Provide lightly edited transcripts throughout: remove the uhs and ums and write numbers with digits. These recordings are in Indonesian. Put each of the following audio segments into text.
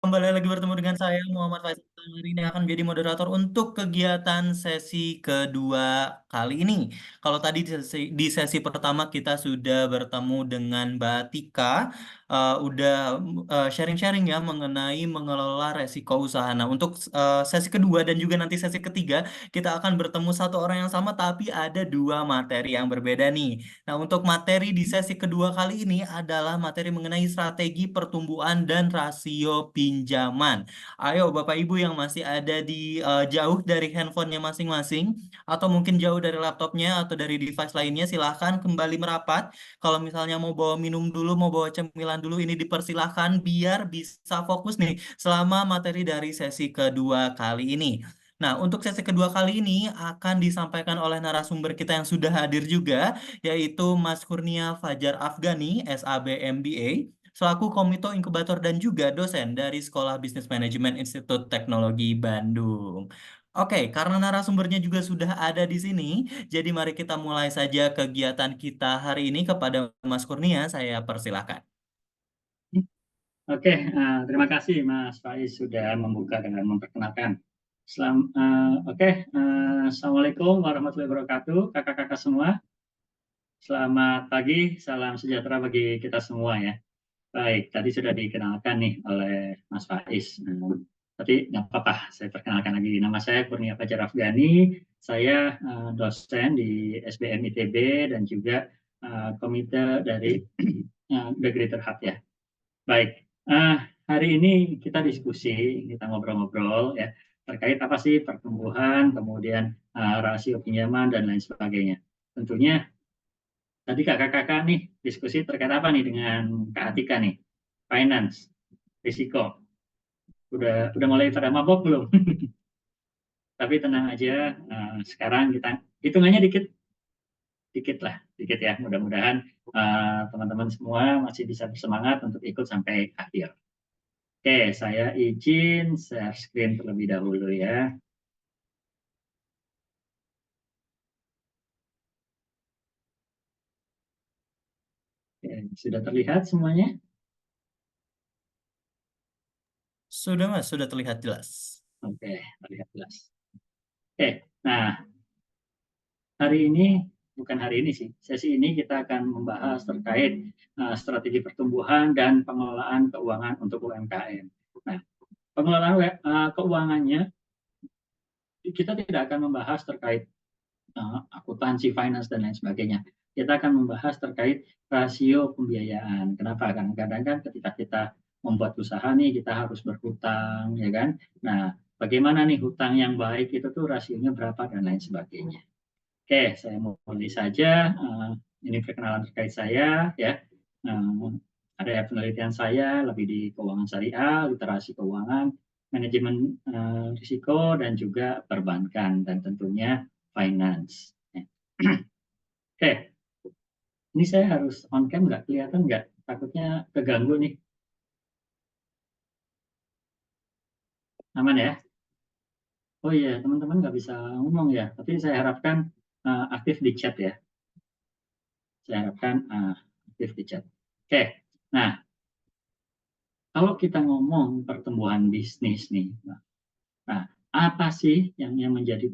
Kembali lagi bertemu dengan saya Muhammad Faisal. Hari ini akan menjadi moderator untuk kegiatan sesi kedua kali ini. Kalau tadi di sesi pertama kita sudah bertemu dengan Mbak Tika, udah sharing-sharing ya mengenai mengelola resiko usaha. Nah, untuk sesi kedua dan juga nanti sesi ketiga, kita akan bertemu satu orang yang sama tapi ada dua materi yang berbeda nih. Nah, untuk materi di sesi kedua kali ini adalah materi mengenai strategi pertumbuhan dan rasio pinjaman. Ayo, Bapak Ibu yang masih ada jauh dari handphonenya masing-masing, atau mungkin jauh dari laptopnya atau dari device lainnya, silahkan kembali merapat. Kalau misalnya mau bawa minum dulu, mau bawa cemilan dulu, ini dipersilahkan biar bisa fokus nih selama materi dari sesi kedua kali ini. Nah, untuk sesi kedua kali ini akan disampaikan oleh narasumber kita yang sudah hadir juga, yaitu Mas Kurnia Fajar Afgani, SAB MBA, selaku Komito Inkubator dan juga dosen dari Sekolah Bisnis Manajemen Institut Teknologi Bandung. Oke, karena narasumbernya juga sudah ada di sini, jadi mari kita mulai saja kegiatan kita hari ini. Kepada Mas Kurnia, saya persilahkan. Oke, terima kasih Mas Faiz sudah membuka dengan memperkenalkan. Assalamualaikum warahmatullahi wabarakatuh, kakak-kakak semua. Selamat pagi, salam sejahtera bagi kita semua ya. Baik, tadi sudah dikenalkan nih oleh Mas Faiz. Tapi nggak apa-apa, saya perkenalkan lagi. Nama saya Kurnia Fajar Afgani. Saya dosen di SBM ITB dan juga komite dari The Greater Hub ya. Baik, hari ini kita diskusi, kita ngobrol-ngobrol ya terkait apa sih pertumbuhan, kemudian rasio pinjaman dan lain sebagainya. Tentunya tadi kakak-kakak nih diskusi terkait apa nih dengan Kak Atika nih, finance, risiko. Udah mulai pada mabok belum? Tapi tenang aja, sekarang kita hitungannya dikit, dikit lah, dikit ya. Mudah-mudahan teman-teman semua masih bisa bersemangat untuk ikut sampai akhir. Oke, saya izin share screen terlebih dahulu ya. Oke, sudah terlihat semuanya? Sudah, Mas, sudah terlihat jelas. Oke, terlihat jelas. Oke, nah hari ini, bukan hari ini sih, sesi ini kita akan membahas terkait strategi pertumbuhan dan pengelolaan keuangan untuk UMKM. Nah, pengelolaan keuangannya, kita tidak akan membahas terkait akuntansi, finance, dan lain sebagainya. Kita akan membahas terkait rasio pembiayaan. Kenapa? Karena kadang kan ketika kita membuat usaha nih, kita harus berhutang, ya kan? Nah, bagaimana nih hutang yang baik itu tuh rasionya berapa dan lain sebagainya. Oke, saya mulai saja. Ini perkenalan terkait saya, ya. Ada penelitian saya lebih di keuangan syariah, literasi keuangan, manajemen risiko, dan juga perbankan, dan tentunya finance. Oke, ini saya harus on cam nggak? Kelihatan nggak? Takutnya keganggu nih. Aman ya? Oh iya, teman-teman nggak bisa ngomong ya. Tapi saya harapkan aktif di chat ya. Saya harapkan aktif di chat. Oke, nah kalau kita ngomong pertumbuhan bisnis nih, nah apa sih yang menjadi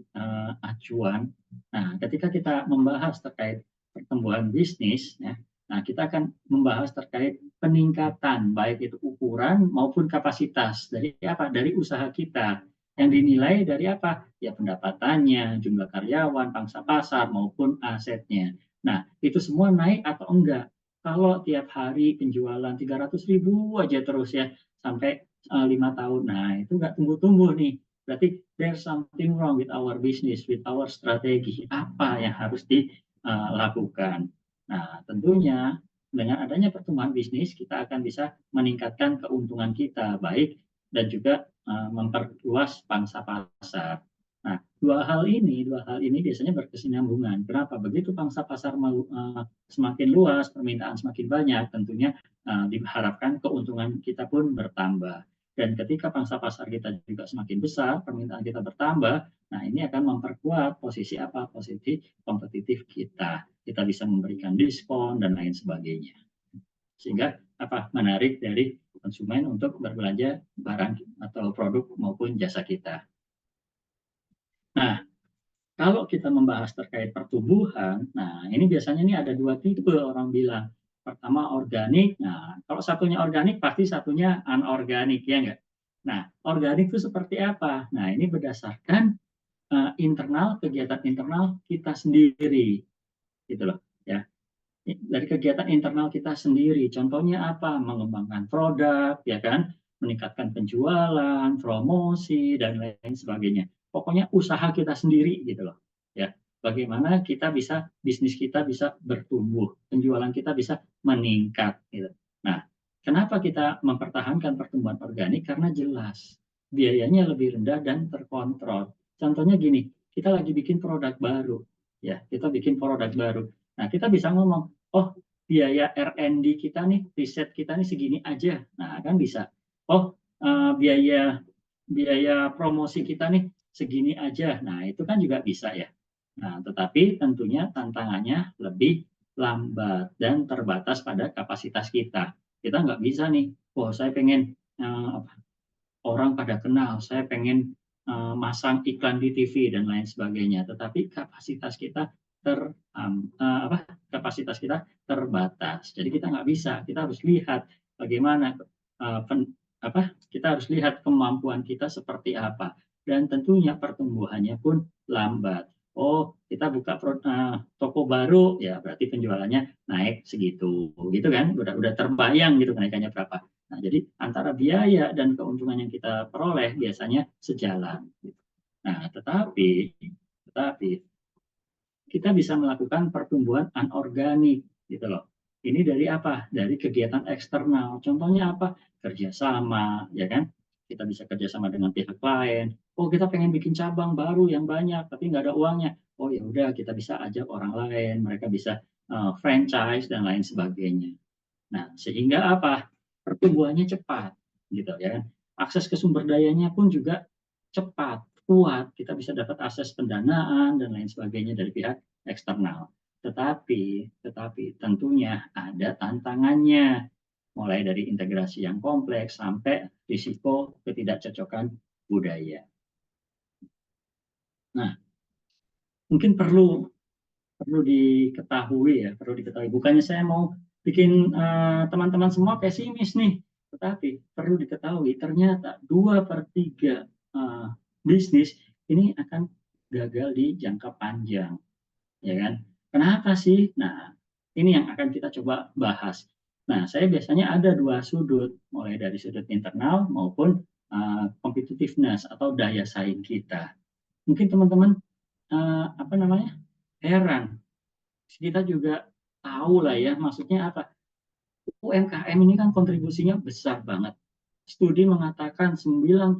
acuan? Nah, ketika kita membahas terkait pertumbuhan bisnis, ya, nah kita akan membahas terkait peningkatan baik itu ukuran maupun kapasitas dari apa? Dari usaha kita yang dinilai dari apa? Ya pendapatannya, jumlah karyawan, pangsa pasar maupun asetnya. Nah, itu semua naik atau enggak? Kalau tiap hari penjualan 300.000 aja terus ya sampai 5 tahun, nah itu nggak tumbuh-tumbuh nih. Berarti there's something wrong with our business, with our strategi. Apa yang harus dilakukan? Nah, tentunya dengan adanya pertumbuhan bisnis, kita akan bisa meningkatkan keuntungan kita, baik dan juga memperluas pangsa pasar. Nah, dua hal ini biasanya berkesinambungan. Kenapa? Begitu pangsa pasar semakin luas, permintaan semakin banyak, tentunya diharapkan keuntungan kita pun bertambah. Dan ketika pangsa pasar kita juga semakin besar, permintaan kita bertambah, nah ini akan memperkuat posisi apa? Posisi kompetitif kita. Kita bisa memberikan diskon dan lain sebagainya. sehingga menarik dari konsumen untuk berbelanja barang atau produk maupun jasa kita. Nah, kalau kita membahas terkait pertumbuhan, nah ini biasanya ini ada dua tipe orang bilang. Pertama organik, nah kalau satunya organik pasti satunya anorganik, ya enggak? Nah, organik itu seperti apa? Nah, ini berdasarkan kegiatan internal kita sendiri, gitu loh. Ya, dari kegiatan internal kita sendiri. Contohnya apa? Mengembangkan produk, ya kan? Meningkatkan penjualan, promosi, dan lain sebagainya. Pokoknya usaha kita sendiri gitu loh. Ya, bagaimana bisnis kita bisa bertumbuh, penjualan kita bisa meningkat gitu. Nah, kenapa kita mempertahankan pertumbuhan organik? Karena jelas biayanya lebih rendah dan terkontrol. Contohnya gini, kita lagi bikin produk baru, ya, kita bikin produk baru. Nah, kita bisa ngomong, oh biaya R&D kita nih, riset kita nih segini aja. Nah, kan bisa. Oh, biaya biaya promosi kita nih segini aja. Nah, itu kan juga bisa ya. Nah, tetapi tentunya tantangannya lebih lambat dan terbatas pada kapasitas kita. Kita nggak bisa nih, oh saya pengen orang pada kenal, saya pengen masang iklan di TV dan lain sebagainya. Tetapi kapasitas kita terbatas. Jadi kita nggak bisa. Kita harus lihat bagaimana kita harus lihat kemampuan kita seperti apa dan tentunya pertumbuhannya pun lambat. Oh, kita buka toko baru, ya berarti penjualannya naik segitu, gitu kan? Udah terbayang gitu kenaikannya berapa. Nah, jadi antara biaya dan keuntungan yang kita peroleh biasanya sejalan. Nah, tetapi kita bisa melakukan pertumbuhan anorganik, gitu loh. Ini dari apa? Dari kegiatan eksternal. Contohnya apa? Kerjasama, ya kan? Kita bisa kerjasama dengan pihak lain. Oh, kita pengen bikin cabang baru yang banyak, tapi nggak ada uangnya. Oh, ya udah, kita bisa ajak orang lain. Mereka bisa franchise dan lain sebagainya. Nah, sehingga apa? Pertumbuhannya cepat, gitu ya. Akses ke sumber dayanya pun juga cepat, kuat. Kita bisa dapat akses pendanaan dan lain sebagainya dari pihak eksternal. Tetapi tentunya ada tantangannya, mulai dari integrasi yang kompleks sampai risiko ketidakcocokan budaya. Nah, mungkin perlu diketahui. Bukannya saya mau bikin teman-teman semua pesimis nih, tetapi perlu diketahui ternyata 2/3 bisnis ini akan gagal di jangka panjang, ya kan? Kenapa sih? Nah, ini yang akan kita coba bahas. Nah, saya biasanya ada dua sudut, mulai dari sudut internal maupun competitiveness atau daya saing kita. Mungkin teman-teman heran, kita juga tahu lah ya, maksudnya apa? UMKM ini kan kontribusinya besar banget. Studi mengatakan 97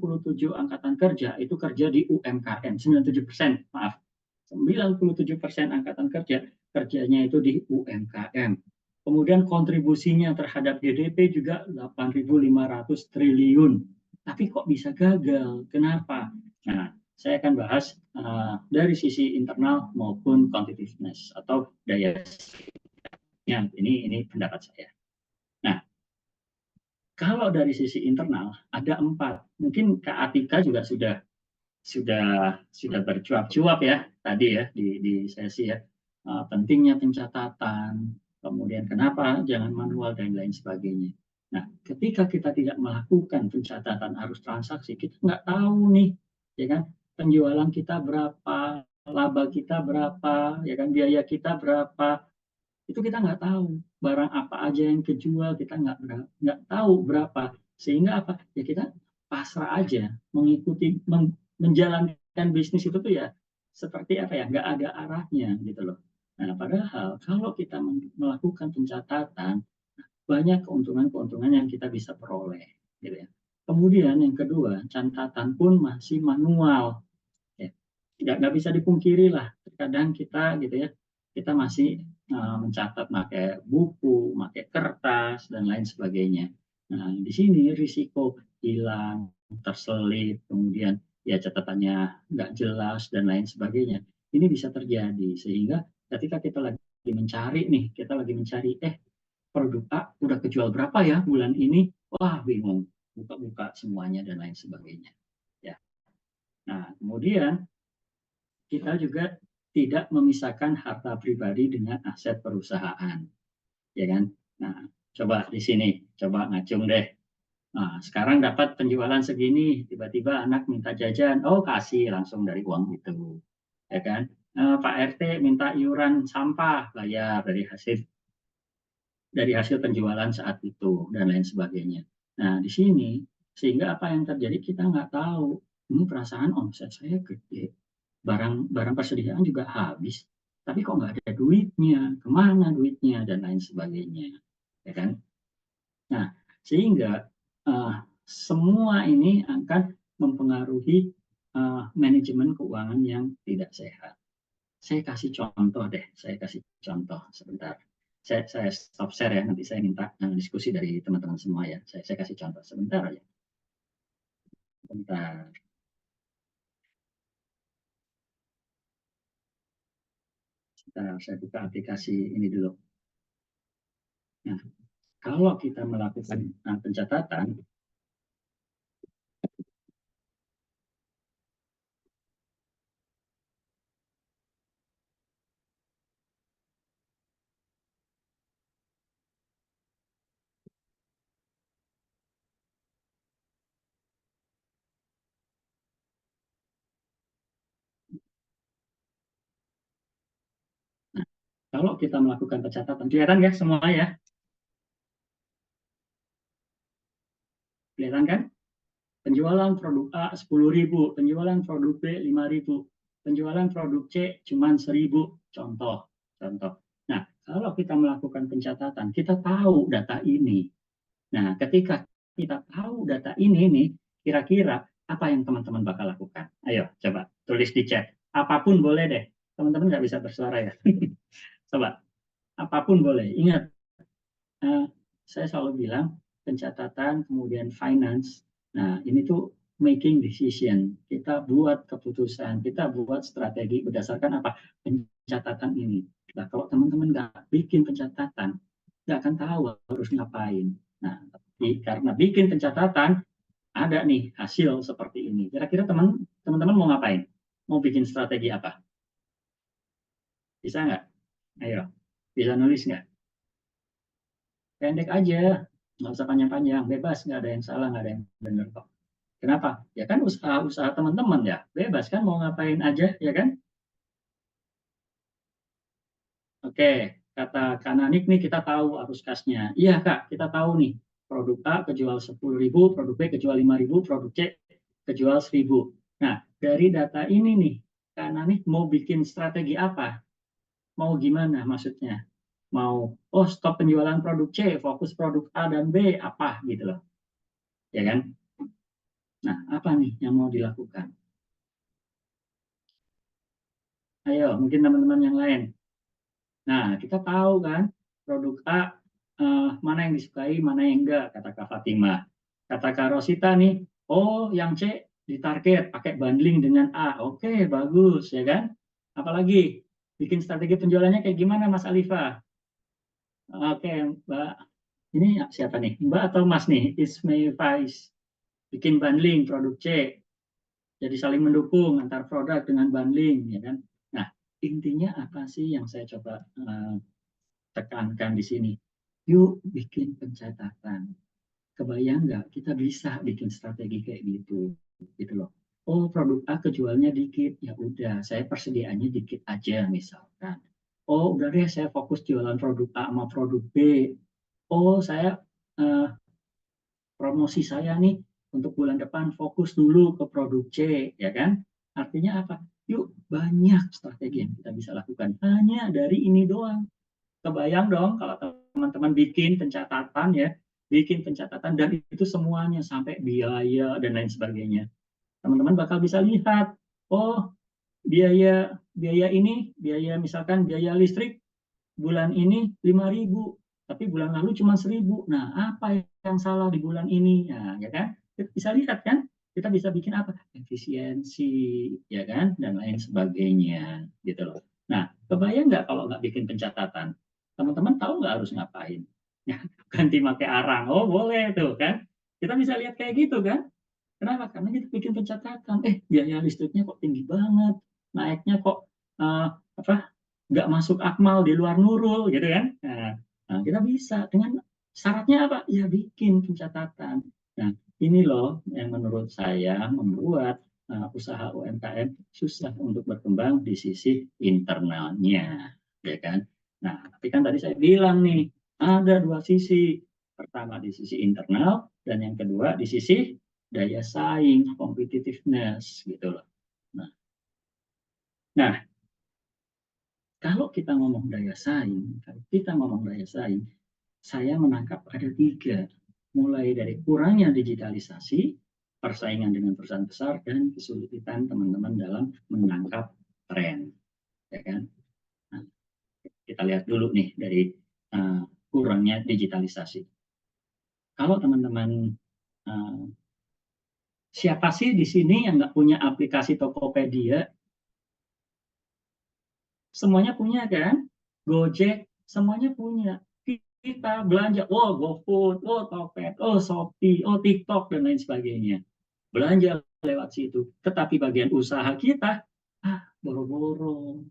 angkatan kerja itu kerja di UMKM, 97%, maaf. 97% angkatan kerja kerjanya itu di UMKM. Kemudian kontribusinya terhadap GDP juga 8.500 triliun. Tapi kok bisa gagal? Kenapa? Nah, saya akan bahas dari sisi internal maupun competitiveness atau daya saingnya. Ini pendapat saya. Nah, kalau dari sisi internal ada 4. Mungkin Kak Atika juga sudah bercuap-cuap ya tadi ya di sesi ya. Pentingnya pencatatan, kemudian kenapa jangan manual dan lain sebagainya. Nah, ketika kita tidak melakukan pencatatan arus transaksi, kita nggak tahu nih, ya kan, penjualan kita berapa, laba kita berapa, ya kan, biaya kita berapa, itu kita nggak tahu. Barang apa aja yang kejual kita nggak tahu berapa. Sehingga apa? Ya kita pasrah aja mengikuti menjalankan bisnis itu tuh ya seperti apa ya, nggak ada arahnya gitu loh. Nah, padahal kalau kita melakukan pencatatan, banyak keuntungan-keuntungan yang kita bisa peroleh, gitu ya. Kemudian yang kedua, catatan pun masih manual. Ya. Nggak bisa dipungkiri lah, terkadang kita gitu ya, kita masih mencatat pakai buku, pakai kertas dan lain sebagainya. Nah, di sini risiko hilang, terselip, kemudian ya catatannya nggak jelas dan lain sebagainya. Ini bisa terjadi sehingga ketika kita lagi mencari nih, kita lagi mencari produk A udah kejual berapa ya bulan ini? Wah, bingung. Buka-buka semuanya dan lain sebagainya. Ya. Nah, kemudian kita juga tidak memisahkan harta pribadi dengan aset perusahaan, ya kan? Nah, coba di sini, coba ngacung deh. Nah, sekarang dapat penjualan segini, tiba-tiba anak minta jajan, oh kasih langsung dari uang itu, ya kan? Pak RT minta iuran sampah, bayar dari hasil penjualan saat itu dan lain sebagainya. Nah, di sini sehingga apa yang terjadi kita nggak tahu. Ini perasaan omset saya gede, barang persediaan juga habis, tapi kok nggak ada duitnya, kemana duitnya dan lain sebagainya, ya kan? Nah, sehingga semua ini akan mempengaruhi manajemen keuangan yang tidak sehat. Saya kasih contoh deh, saya kasih contoh sebentar. Saya stop share ya, nanti saya minta diskusi dari teman-teman semua ya. Saya kasih contoh sebentar aja. Bentar. Saya buka aplikasi ini dulu. Nah, kalau kita melakukan pencatatan, nah, kalau kita melakukan pencatatan, kelihatan ya semua ya? Kelihatan kan? Penjualan produk A 10.000, penjualan produk B 5.000, penjualan produk C cuma 1.000. Contoh, contoh. Nah, kalau kita melakukan pencatatan, kita tahu data ini. Nah, ketika kita tahu data ini nih, kira-kira apa yang teman-teman bakal lakukan? Ayo, coba tulis di chat. Apapun boleh deh. Teman-teman nggak bisa bersuara ya. Coba, apapun boleh. Ingat, uh, saya selalu bilang pencatatan, kemudian finance. Nah, ini tuh making decision. Kita buat keputusan, kita buat strategi berdasarkan apa? Pencatatan ini. Nah, kalau teman-teman nggak bikin pencatatan, nggak akan tahu harus ngapain. Nah, tapi karena bikin pencatatan, ada nih hasil seperti ini. Kira-kira teman-teman mau ngapain? Mau bikin strategi apa? Bisa nggak? Ayo, bisa nulis nggak? Pendek aja, nggak usah panjang-panjang, bebas, nggak ada yang salah, nggak ada yang benar kok. Kenapa? Ya kan usaha-usaha teman-teman ya, bebas kan mau ngapain aja, ya kan? Oke, kata Kak Nanik nih kita tahu arus kasnya. Iya Kak, kita tahu nih, produk A kejual 10.000, produk B kejual 5.000, produk C kejual 1.000. Nah, dari data ini nih, Kak Nanik mau bikin strategi apa? Mau gimana maksudnya? Mau, oh stop penjualan produk C, fokus produk A dan B, apa gitu loh. Ya kan? Nah, apa nih yang mau dilakukan? Ayo, mungkin teman-teman yang lain. Nah, kita tahu kan, produk A mana yang disukai, mana yang enggak, kata Kak Fatimah. Kata Kak Rosita nih, oh yang C ditarget pakai bundling dengan A. Oke, bagus ya kan? Apalagi bikin strategi penjualannya kayak gimana Mas Alifa? Oke, Mbak. Ini siapa nih? Mbak atau Mas nih? Ismail Faiz. Bikin bundling produk C. Jadi saling mendukung antar produk dengan bundling, ya kan? Nah, intinya apa sih yang saya coba tekankan di sini? Yuk bikin pencatatan. Kebayang nggak kita bisa bikin strategi kayak gitu, gitu loh. Oh produk A kejualnya dikit, ya udah saya persediaannya dikit aja misalkan. Oh udah deh saya fokus jualan produk A sama produk B. Oh saya eh, promosi saya nih untuk bulan depan fokus dulu ke produk C, ya kan? Artinya apa? Yuk banyak strategi yang kita bisa lakukan. Hanya dari ini doang. Kebayang dong kalau teman-teman bikin pencatatan ya, bikin pencatatan dan itu semuanya sampai biaya dan lain sebagainya. Teman-teman bakal bisa lihat, oh biaya biaya ini, biaya misalkan biaya listrik bulan ini 5.000, tapi bulan lalu cuma 1.000. Nah, apa yang salah di bulan ini? Nah, ya kan? Kita bisa lihat kan? Kita bisa bikin apa? Efisiensi, ya kan? Dan lain sebagainya, gitu loh. Nah, kebayang nggak kalau nggak bikin pencatatan? Teman-teman tahu nggak harus ngapain? Ya, ganti pakai arang. Oh, boleh tuh kan. Kita bisa lihat kayak gitu kan. Kenapa? Karena kita bikin pencatatan. Biaya listriknya kok tinggi banget. Naiknya kok eh, apa? Nggak masuk akmal di luar nurul gitu kan. Nah, kita bisa dengan syaratnya apa? Ya bikin pencatatan. Nah, ini loh yang menurut saya membuat usaha UMKM susah untuk berkembang di sisi internalnya, ya kan? Nah, tapi kan tadi saya bilang nih, ada dua sisi. Pertama di sisi internal dan yang kedua di sisi daya saing, competitiveness gitu loh. Nah, nah, kalau kita ngomong daya saing, saya menangkap ada tiga, mulai dari kurangnya digitalisasi, persaingan dengan perusahaan besar, dan kesulitan teman-teman dalam menangkap tren, ya kan? Nah, kita lihat dulu nih dari kurangnya digitalisasi. Kalau teman-teman siapa sih di sini yang nggak punya aplikasi Tokopedia? Semuanya punya kan? Gojek, semuanya punya. Kita belanja, oh GoFood, oh Tokped, oh Shopee, oh TikTok, dan lain sebagainya. Belanja lewat situ. Tetapi bagian usaha kita, boro-boro,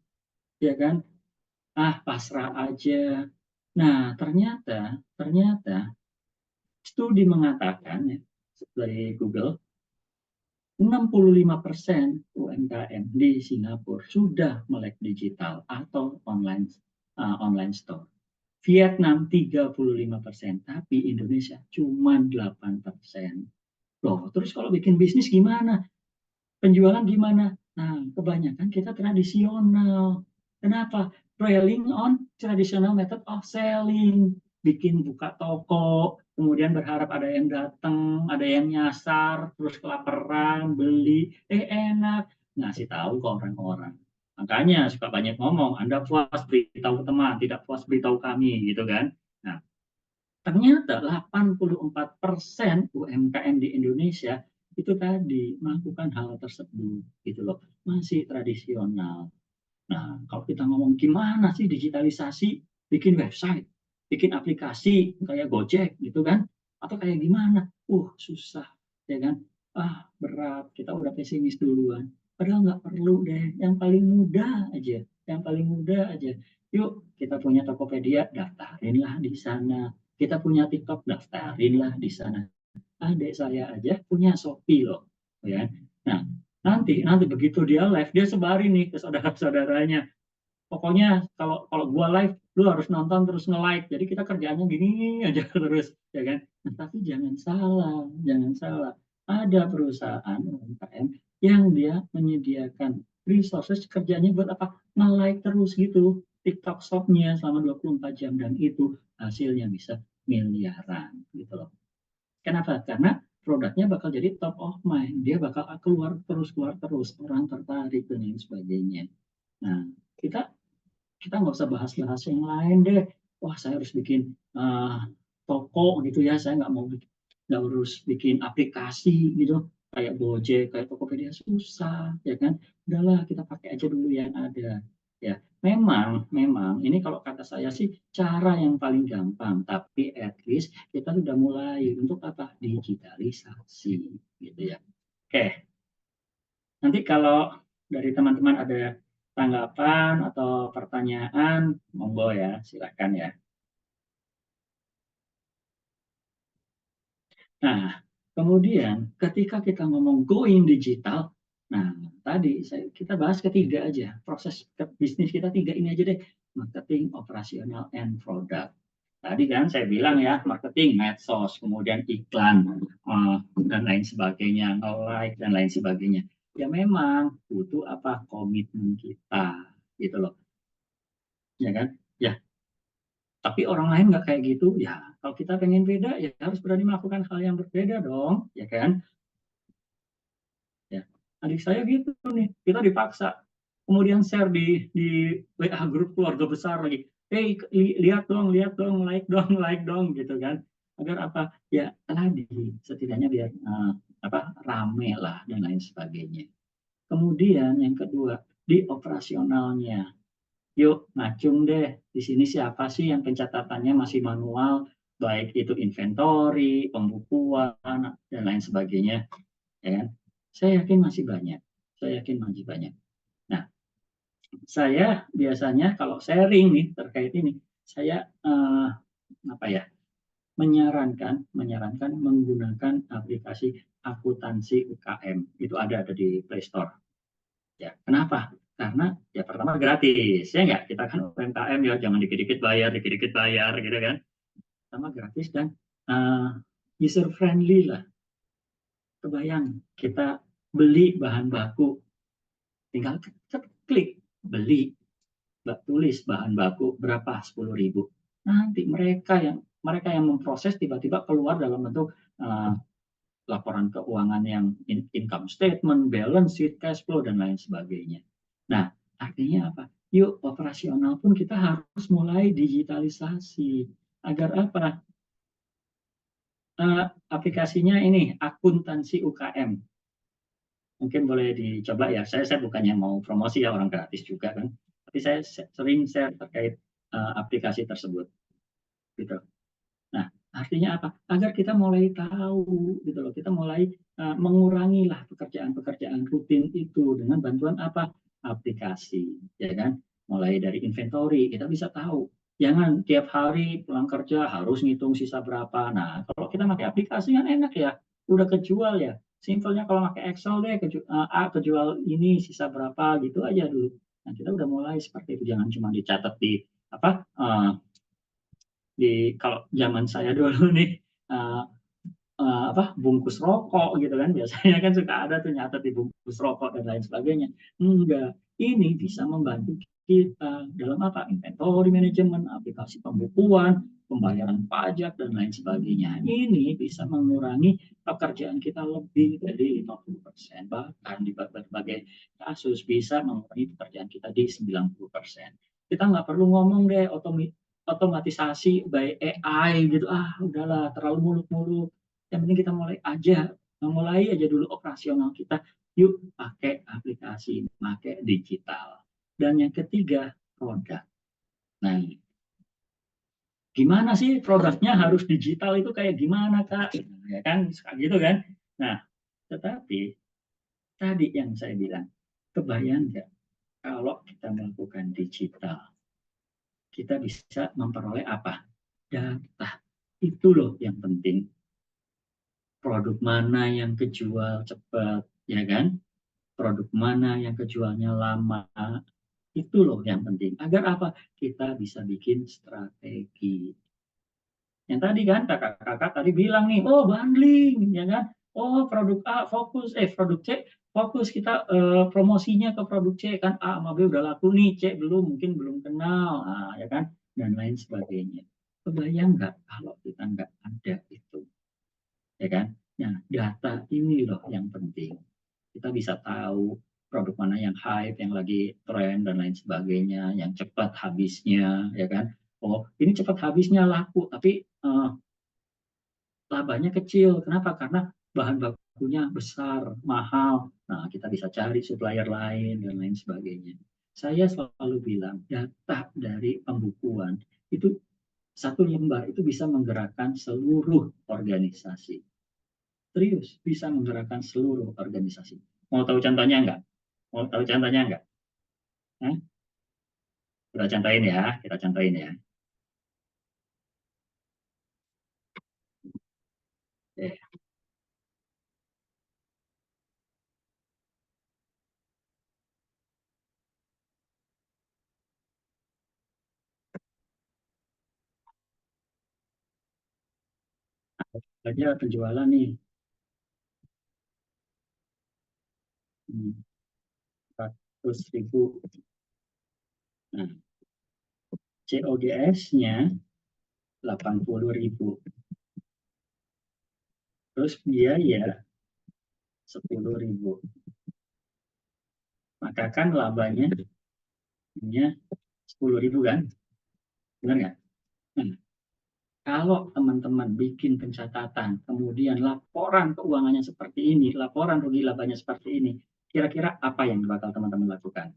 ya kan? Pasrah aja. Nah, ternyata studi mengatakan ya, dari Google, 65% UMKM di Singapura sudah melek digital atau online store. Vietnam 35%, tapi Indonesia cuma 8%. Loh, terus kalau bikin bisnis gimana? Penjualan gimana? Nah, kebanyakan kita tradisional. Kenapa? Railing on traditional method of selling. Bikin buka toko, kemudian berharap ada yang datang, ada yang nyasar, terus kelaparan, beli, enak. Ngasih tahu ke orang-orang. Makanya suka banyak ngomong, Anda puas beritahu teman, tidak puas beritahu kami, gitu kan. Nah, ternyata 84% UMKM di Indonesia itu tadi melakukan hal tersebut gitu loh, masih tradisional. Nah, kalau kita ngomong gimana sih digitalisasi, bikin website, bikin aplikasi kayak Gojek gitu kan, atau kayak gimana? Susah, ya kan? Berat, kita udah pesimis duluan. Padahal nggak perlu deh, yang paling mudah aja, yang paling mudah aja. Yuk, kita punya Tokopedia, daftarinlah di sana. Kita punya TikTok, daftarinlah di sana. Adik saya aja punya Shopee loh, ya. Nah, nanti begitu dia live, dia sebarin nih ke saudara-saudaranya. Pokoknya kalau kalau gua live, lu harus nonton terus nge-like. Jadi kita kerjaannya gini aja terus, ya kan? Nah, tapi jangan salah, jangan salah. Ada perusahaan UMKM yang dia menyediakan resources kerjanya buat apa? Nge-like terus gitu. TikTok shop-nya selama 24 jam dan itu hasilnya bisa miliaran gitu loh. Kenapa? Karena produknya bakal jadi top of mind. Dia bakal keluar terus, orang tertarik dan lain sebagainya. Nah, kita kita nggak usah bahas-bahas yang lain deh. Wah, saya harus bikin toko gitu ya. Saya nggak harus bikin aplikasi gitu kayak Gojek, kayak Tokopedia susah, ya kan? Udahlah kita pakai aja dulu yang ada. Ya, memang ini kalau kata saya sih cara yang paling gampang, tapi at least kita sudah mulai untuk apa? Digitalisasi, gitu ya. Oke, nanti kalau dari teman-teman ada tanggapan atau pertanyaan, monggo ya, silakan ya. Nah, kemudian ketika kita ngomong going digital, nah tadi kita bahas ketiga aja, proses bisnis kita tiga ini aja deh, marketing, operasional, and product. Tadi kan saya bilang ya, marketing, medsos, kemudian iklan, dan lain sebagainya, nge-like, dan lain sebagainya. Ya memang butuh apa komitmen kita, gitu loh. Ya kan? Ya, tapi orang lain nggak kayak gitu, ya kalau kita pengen beda, ya harus berani melakukan hal yang berbeda dong, ya kan? Ya, adik saya gitu nih, kita dipaksa. Kemudian share di WA grup keluarga besar lagi. Lihat dong, like dong, gitu kan. Agar apa? Ya tadi setidaknya biar rame lah dan lain sebagainya. Kemudian yang kedua di operasionalnya. Yuk ngacung deh. Di sini siapa sih yang pencatatannya masih manual? baik itu inventory, pembukuan, dan lain sebagainya, ya kan? Saya yakin masih banyak. Saya yakin masih banyak. Nah, saya biasanya kalau sharing nih terkait ini, saya apa ya? menyarankan menggunakan aplikasi akuntansi UKM. Itu ada di Play Store. Ya, kenapa? Karena ya pertama gratis, ya nggak? Kita kan UMKM ya, jangan dikit-dikit bayar, gitu kan? Pertama gratis dan user friendly lah. Kebayang kita beli bahan baku, tinggal klik beli, tulis bahan baku berapa 10.000. Nanti mereka yang memproses tiba-tiba keluar dalam bentuk laporan keuangan yang income statement, balance sheet, cash flow, dan lain sebagainya. Nah, artinya apa? Yuk, operasional pun kita harus mulai digitalisasi. Agar apa? Aplikasinya ini, akuntansi UKM. Mungkin boleh dicoba ya. Saya bukannya mau promosi ya, orang gratis juga kan. Tapi saya sering share terkait aplikasi tersebut. Gitu. Nah, artinya apa? Agar kita mulai tahu, gitu loh. Kita mulai mengurangi lah pekerjaan-pekerjaan rutin itu dengan bantuan apa? Aplikasi, ya kan? Mulai dari inventory, kita bisa tahu. Jangan tiap hari pulang kerja harus ngitung sisa berapa. Nah, kalau kita pakai aplikasi kan enak ya, udah kejual ya. Simpelnya kalau pakai Excel deh, kejual ini sisa berapa gitu aja dulu. Nah, kita udah mulai seperti itu. Jangan cuma dicatat di apa kalau zaman saya dulu nih uh, apa bungkus rokok gitu kan, biasanya kan suka ada tuh nyatet di bungkus rokok dan lain sebagainya. Enggak, ini bisa membantu kita dalam apa? Inventory management, aplikasi pembukuan, pembayaran pajak dan lain sebagainya. Ini bisa mengurangi pekerjaan kita lebih dari 50%, bahkan di berbagai kasus bisa mengurangi pekerjaan kita di 90%. Kita nggak perlu ngomong deh otomatisasi by AI gitu, udahlah terlalu muluk-muluk. Yang penting kita mulai aja dulu operasional kita. Yuk pakai aplikasi, pakai digital. Dan yang ketiga, produk. Nah, gimana sih produknya harus digital itu kayak gimana Kak? Ya kan, gitu kan. Nah, tetapi tadi yang saya bilang, kebayang nggak kalau kita melakukan digital, kita bisa memperoleh apa? Data. Itu loh yang penting. Produk mana yang kejual cepat, ya kan? Produk mana yang kejualnya lama, itu loh yang penting. Agar apa? Kita bisa bikin strategi. Yang tadi kan kakak-kakak tadi bilang nih, oh bundling, ya kan? Oh produk A fokus, produk C fokus kita promosinya ke produk C kan, A sama B udah laku nih, C belum, mungkin belum kenal, ya kan? Dan lain sebagainya. Kebayang nggak kalau kita nggak ada itu, ya kan? Nah, data ini loh yang penting. Kita bisa tahu produk mana yang hype, yang lagi tren dan lain sebagainya, yang cepat habisnya, ya kan? Oh, ini cepat habisnya laku, tapi labanya kecil. Kenapa? Karena bahan bakunya besar, mahal. Nah, kita bisa cari supplier lain dan lain sebagainya. Saya selalu bilang, data dari pembukuan itu satu lembar itu bisa menggerakkan seluruh organisasi. Serius, bisa menggerakkan seluruh organisasi. Mau tahu contohnya enggak? Mau tahu contohnya enggak? Hah? Kita contohin ya, kita contohin ya. Eh, aja penjualan nih, 100.000. Nah, COGS-nya 80.000. Terus biaya 10.000. Maka kan labanya hanya 10.000 kan? Benar nggak? Nah, kalau teman-teman bikin pencatatan, kemudian laporan keuangannya seperti ini, laporan rugi labanya seperti ini, kira-kira apa yang bakal teman-teman lakukan?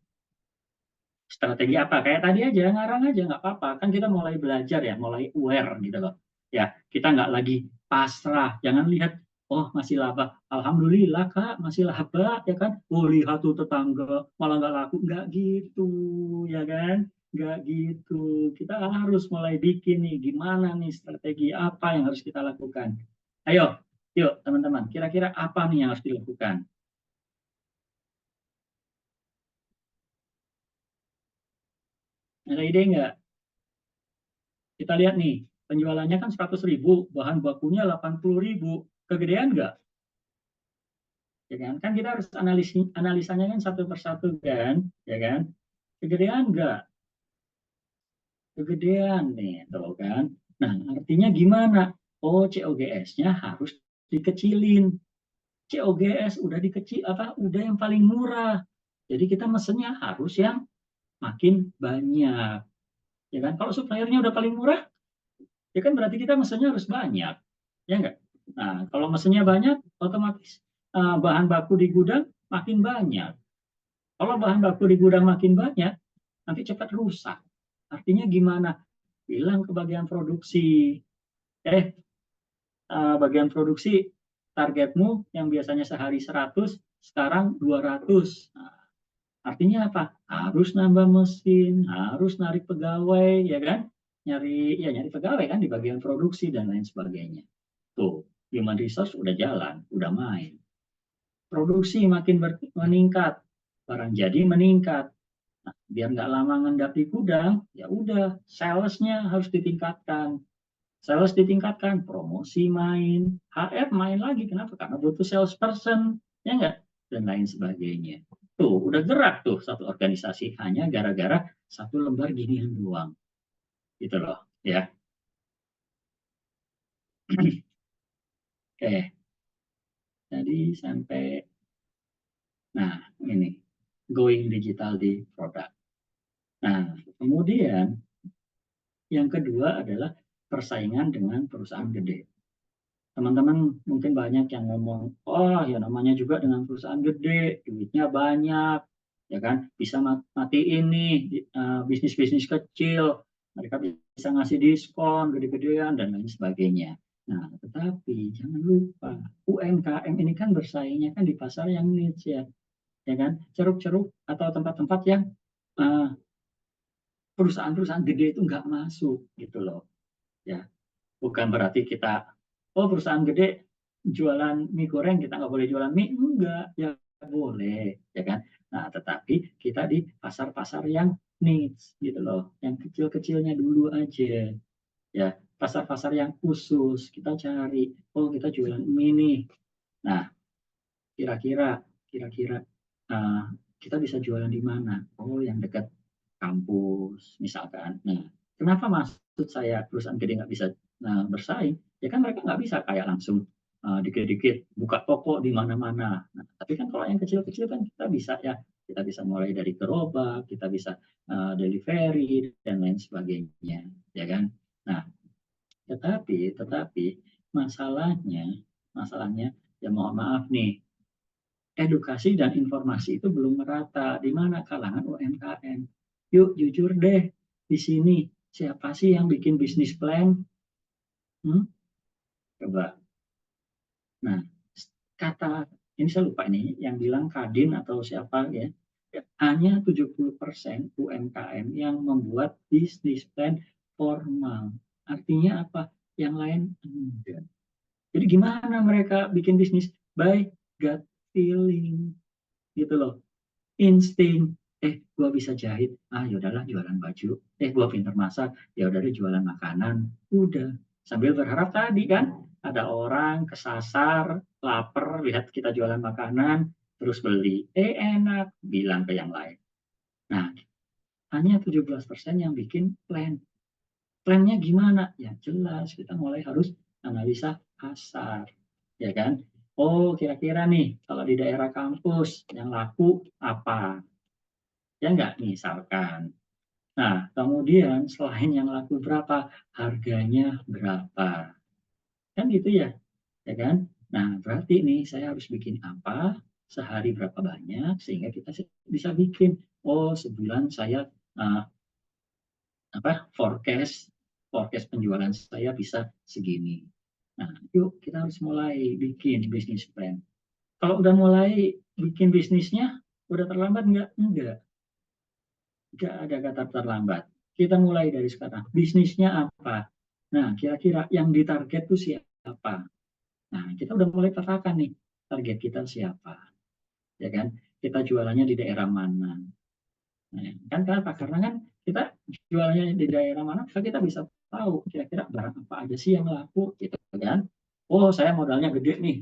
Strategi apa? Kayak tadi aja, ngarang aja, nggak apa-apa. Kan kita mulai belajar ya, mulai aware gitu loh. Ya, kita nggak lagi pasrah. Jangan lihat, oh masih laba. Alhamdulillah Kak, masih laba ya kan. Oh lihat tuh tetangga malah nggak laku. Nggak gitu ya kan. Nggak gitu. Kita harus mulai bikin nih, gimana nih strategi apa yang harus kita lakukan. Ayo, yuk teman-teman. Kira-kira apa nih yang harus dilakukan? Ada ide nggak? Kita lihat nih, penjualannya kan 100.000, bahan bakunya 80.000. Kegedean nggak? Ya kan? Kan kita harus analisanya kan satu persatu kan, ya kan? Kegedean nggak? Kegedean nih, tuh kan? Nah, artinya gimana? Oh, COGS-nya harus dikecilin. COGS udah dikecil apa? Udah yang paling murah. Jadi kita mesennya harus yang makin banyak, ya kan? Kalau suppliernya udah paling murah, ya kan berarti kita mesennya harus banyak, ya enggak? Nah, kalau mesennya banyak, otomatis bahan baku di gudang makin banyak. Kalau bahan baku di gudang makin banyak, nanti cepat rusak. Artinya gimana? Bilang ke bagian produksi, eh bagian produksi targetmu yang biasanya sehari 100, sekarang 200. Nah, artinya apa? Harus nambah mesin, harus narik pegawai, ya kan? Nyari pegawai kan di bagian produksi dan lain sebagainya. Tuh, human resource udah jalan, udah main. Produksi makin meningkat, barang jadi meningkat. Nah, biar nggak lama ngendap di gudang, ya udah, salesnya harus ditingkatkan. Sales ditingkatkan, promosi main, HR main lagi. Kenapa? Karena butuh salesperson, ya enggak? Dan lain sebagainya. Tuh, udah gerak tuh satu organisasi hanya gara-gara satu lembar ginian doang. Gitu loh, ya. Oke, jadi sampai, nah ini, going digital di produk. Nah, kemudian yang kedua adalah persaingan dengan perusahaan gede. Teman-teman mungkin banyak yang ngomong, oh ya namanya juga dengan perusahaan gede, duitnya banyak, ya kan, bisa matiin nih bisnis-bisnis kecil, mereka bisa ngasih diskon gede-gedean dan lain sebagainya. Nah, tetapi jangan lupa UMKM ini kan bersaingnya kan di pasar yang niche ya kan, ceruk-ceruk atau tempat-tempat yang uh, perusahaan-perusahaan gede itu nggak masuk gitu loh, ya. Bukan berarti kita, oh perusahaan gede jualan mie goreng, kita nggak boleh jualan mie. Enggak, ya boleh, ya kan. Nah, tetapi kita di pasar-pasar yang niche gitu loh. Yang kecil-kecilnya dulu aja. Ya, pasar-pasar yang khusus. Kita cari, oh kita jualan mie nih. Nah, kira-kira uh, kita bisa jualan di mana? Oh, yang dekat kampus misalkan. Nah, kenapa maksud saya perusahaan gede nggak bisa bersaing? Ya kan mereka nggak bisa kayak langsung dikit-dikit buka toko di mana-mana. Nah, tapi kan kalau yang kecil-kecil kan kita bisa ya, kita bisa mulai dari gerobak, kita bisa delivery dan lain sebagainya, ya kan? Nah, tetapi masalahnya ya mohon maaf nih, edukasi dan informasi itu belum merata di mana kalangan UMKM. Yuk jujur deh, di sini siapa sih yang bikin bisnis plan? Hmm? Coba. Nah, kata ini saya lupa ini yang bilang Kadin atau siapa ya. Hanya 70% UMKM yang membuat bisnis plan formal. Artinya apa? Yang lain enggak. Jadi gimana mereka bikin bisnis? By gut feeling gitu loh, insting. Gua bisa jahit, ya udahlah jualan baju. Gua pintar masak, ya udah deh jualan makanan. Udah, sambil berharap tadi kan ada orang kesasar lapar lihat kita jualan makanan terus beli, enak, bilang ke yang lain. Nah, hanya 17% yang bikin plan. Plannya gimana? Ya jelas, kita mulai harus analisa pasar, ya kan. Oh, kira-kira nih kalau di daerah kampus yang laku apa, ya enggak, misalkan. Nah, kemudian selain yang laku berapa, harganya berapa, kan gitu ya, ya kan. Nah, berarti nih saya harus bikin apa, sehari berapa banyak, sehingga kita bisa bikin, oh sebulan saya uh, forecast forecast penjualan saya bisa segini. Nah, yuk kita harus mulai bikin bisnis plan. Kalau udah mulai bikin bisnisnya, udah terlambat nggak? Nggak ada kata terlambat. Kita mulai dari sekarang. Bisnisnya apa? Nah, kira-kira yang ditarget itu siapa? Nah, kita udah mulai petakan nih, target kita siapa, ya kan? Kita jualannya di daerah mana? Nah, kan kenapa? Karena kan kita jualannya di daerah mana, kita bisa tahu kira-kira barang apa aja sih yang laku, gitu kan? Oh, saya modalnya gede nih.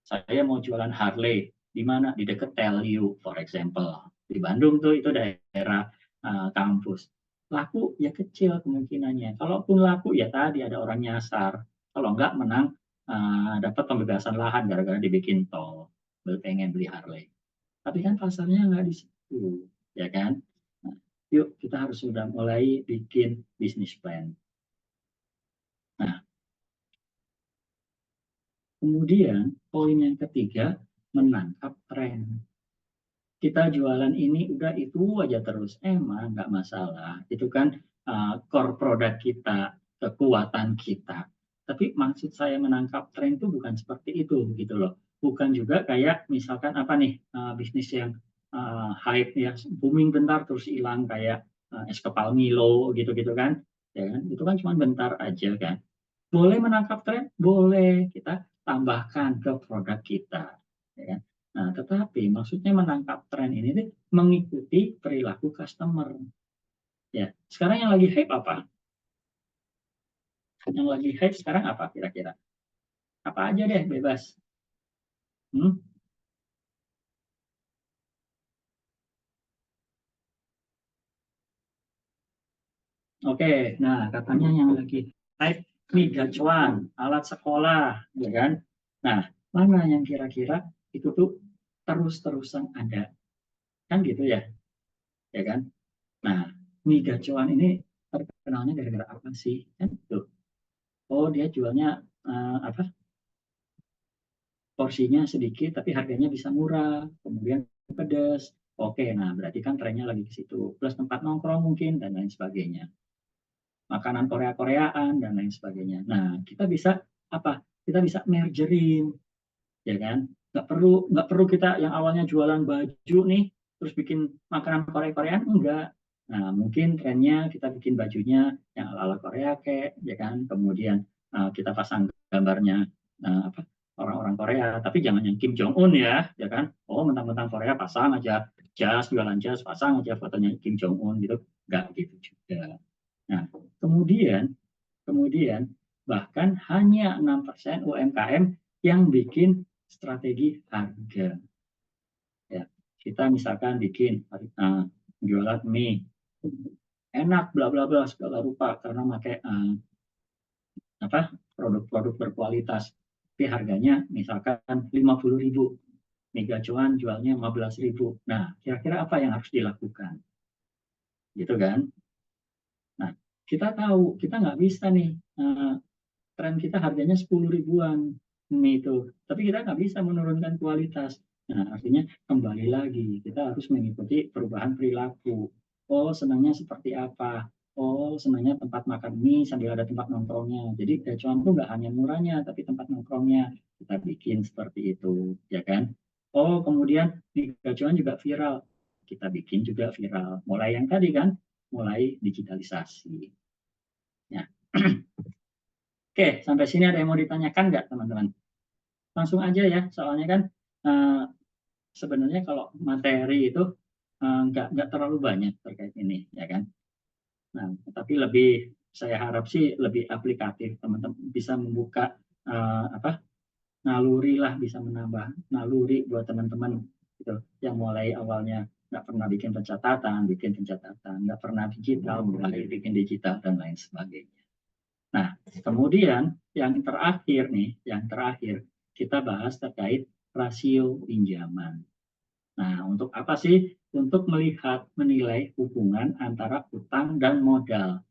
Saya mau jualan Harley di mana? Di dekat TLU, for example. Di Bandung tuh itu daerah kampus. Laku ya kecil kemungkinannya. Kalaupun laku ya tadi ada orang nyasar. Kalau enggak menang dapat pembebasan lahan gara-gara dibikin tol. Pengen beli Harley. Tapi kan pasarnya nggak di situ, ya kan? Nah, yuk kita harus sudah mulai bikin bisnis plan. Nah, kemudian poin yang ketiga, menangkap tren. Kita jualan ini udah itu aja terus, emang nggak masalah. Itu kan core produk kita, kekuatan kita. Tapi maksud saya menangkap tren itu bukan seperti itu gitu loh. Bukan juga kayak misalkan apa nih bisnis yang hype ya booming bentar terus hilang kayak es kepal Milo gitu-gitu kan. Ya kan? Itu kan cuma bentar aja kan. Boleh menangkap tren? Boleh. Kita tambahkan ke produk kita. Ya kan? Nah, tetapi maksudnya menangkap tren ini nih, mengikuti perilaku customer. Ya, sekarang yang lagi hype apa? Yang lagi hype sekarang apa kira-kira? Apa aja deh, bebas. Hmm? Oke, nah katanya yang lagi hype mie gacuan, alat sekolah, ya kan? Nah, mana yang kira-kira itu tuh terus-terusan ada? Kan gitu ya, ya kan? Nah, mie gacuan ini terkenalnya gara-gara apa sih? Kan gitu. Oh, dia jualnya apa? Porsinya sedikit tapi harganya bisa murah, kemudian pedas. Oke, nah berarti kan trennya lagi ke situ. Plus tempat nongkrong mungkin dan lain sebagainya. Makanan Korea-Koreaan dan lain sebagainya. Nah, kita bisa apa? Kita bisa mergerin, ya kan? Nggak perlu kita yang awalnya jualan baju nih, terus bikin makanan Korea-Koreaan enggak. Nah, mungkin trennya kita bikin bajunya yang ala-ala Korea kayak, ya kan? Kemudian kita pasang gambarnya apa orang-orang Korea, tapi jangan yang Kim Jong Un ya kan? Oh, mentang-mentang Korea pasang aja jas, jualan jas, pasang aja fotonya Kim Jong Un gitu, nggak gitu juga. Nah, kemudian kemudian bahkan hanya 6% UMKM yang bikin strategi harga. Ya, kita misalkan bikin jualan mie enak bla bla bla segala rupa karena pakai apa produk-produk berkualitas. Tapi harganya misalkan 50.000, mie gacuan jualnya 15.000. Nah, kira-kira apa yang harus dilakukan? Gitu kan? Nah, kita tahu kita nggak bisa nih tren kita harganya 10 ribuan itu. Tapi kita nggak bisa menurunkan kualitas. Nah, artinya kembali lagi, kita harus mengikuti perubahan perilaku. Oh, senangnya seperti apa? Oh, senangnya tempat makan mie sambil ada tempat nongkrongnya. Jadi gacuan itu nggak hanya murahnya, tapi tempat nongkrongnya. Kita bikin seperti itu, ya kan? Oh, kemudian di gacuan juga viral. Kita bikin juga viral. Mulai yang tadi kan, mulai digitalisasi. Ya. Oke, sampai sini ada yang mau ditanyakan nggak teman-teman? Langsung aja ya, soalnya kan uh, sebenarnya kalau materi itu nggak terlalu banyak terkait ini, ya kan? Nah, tapi lebih saya harap sih lebih aplikatif, teman-teman bisa membuka apa naluri lah, bisa menambah naluri buat teman-teman gitu, yang mulai awalnya nggak pernah bikin pencatatan, nggak pernah digital, mulai bikin digital dan lain sebagainya. Nah, kemudian yang terakhir kita bahas terkait rasio pinjaman. Nah, untuk apa sih? Untuk menilai hubungan antara utang dan modal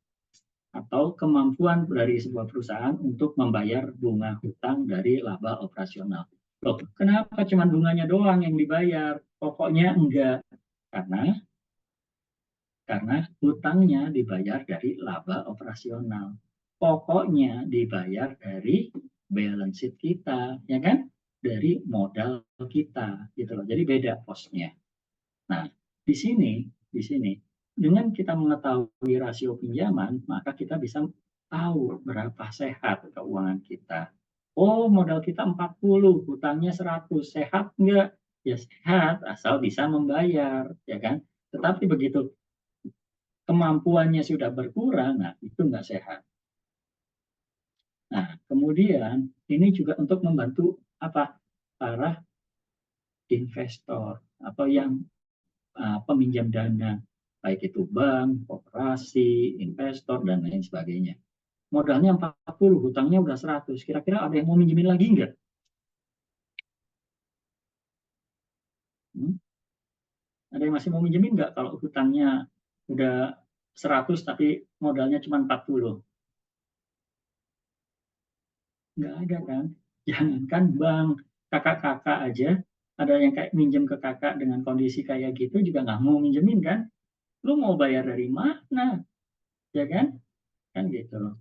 atau kemampuan dari sebuah perusahaan untuk membayar bunga hutang dari laba operasional. Loh, kenapa cuma bunganya doang yang dibayar? Pokoknya enggak. Karena hutangnya dibayar dari laba operasional. pokoknya dibayar dari balance sheet kita, ya kan? Dari modal kita, gitu loh. Jadi beda posnya. Nah, di sini dengan kita mengetahui rasio pinjaman, maka kita bisa tahu berapa sehat keuangan kita. Oh, modal kita 40, hutangnya 100, sehat enggak? Ya sehat, asal bisa membayar, ya kan? Tetapi begitu kemampuannya sudah berkurang, nah itu enggak sehat. Nah, kemudian ini juga untuk membantu apa? Para investor atau yang peminjam dana, baik itu bank, koperasi, investor, dan lain sebagainya. Modalnya 40, hutangnya udah 100. Kira-kira ada yang mau minjemin lagi nggak? Hmm? Ada yang masih mau minjemin nggak kalau hutangnya udah 100 tapi modalnya cuma 40? Nggak ada kan? Jangankan bank, kakak-kakak aja, ada yang kayak minjem ke kakak dengan kondisi kayak gitu juga nggak mau minjemin kan? Lu mau bayar dari mana? Ya kan? Kan gitu.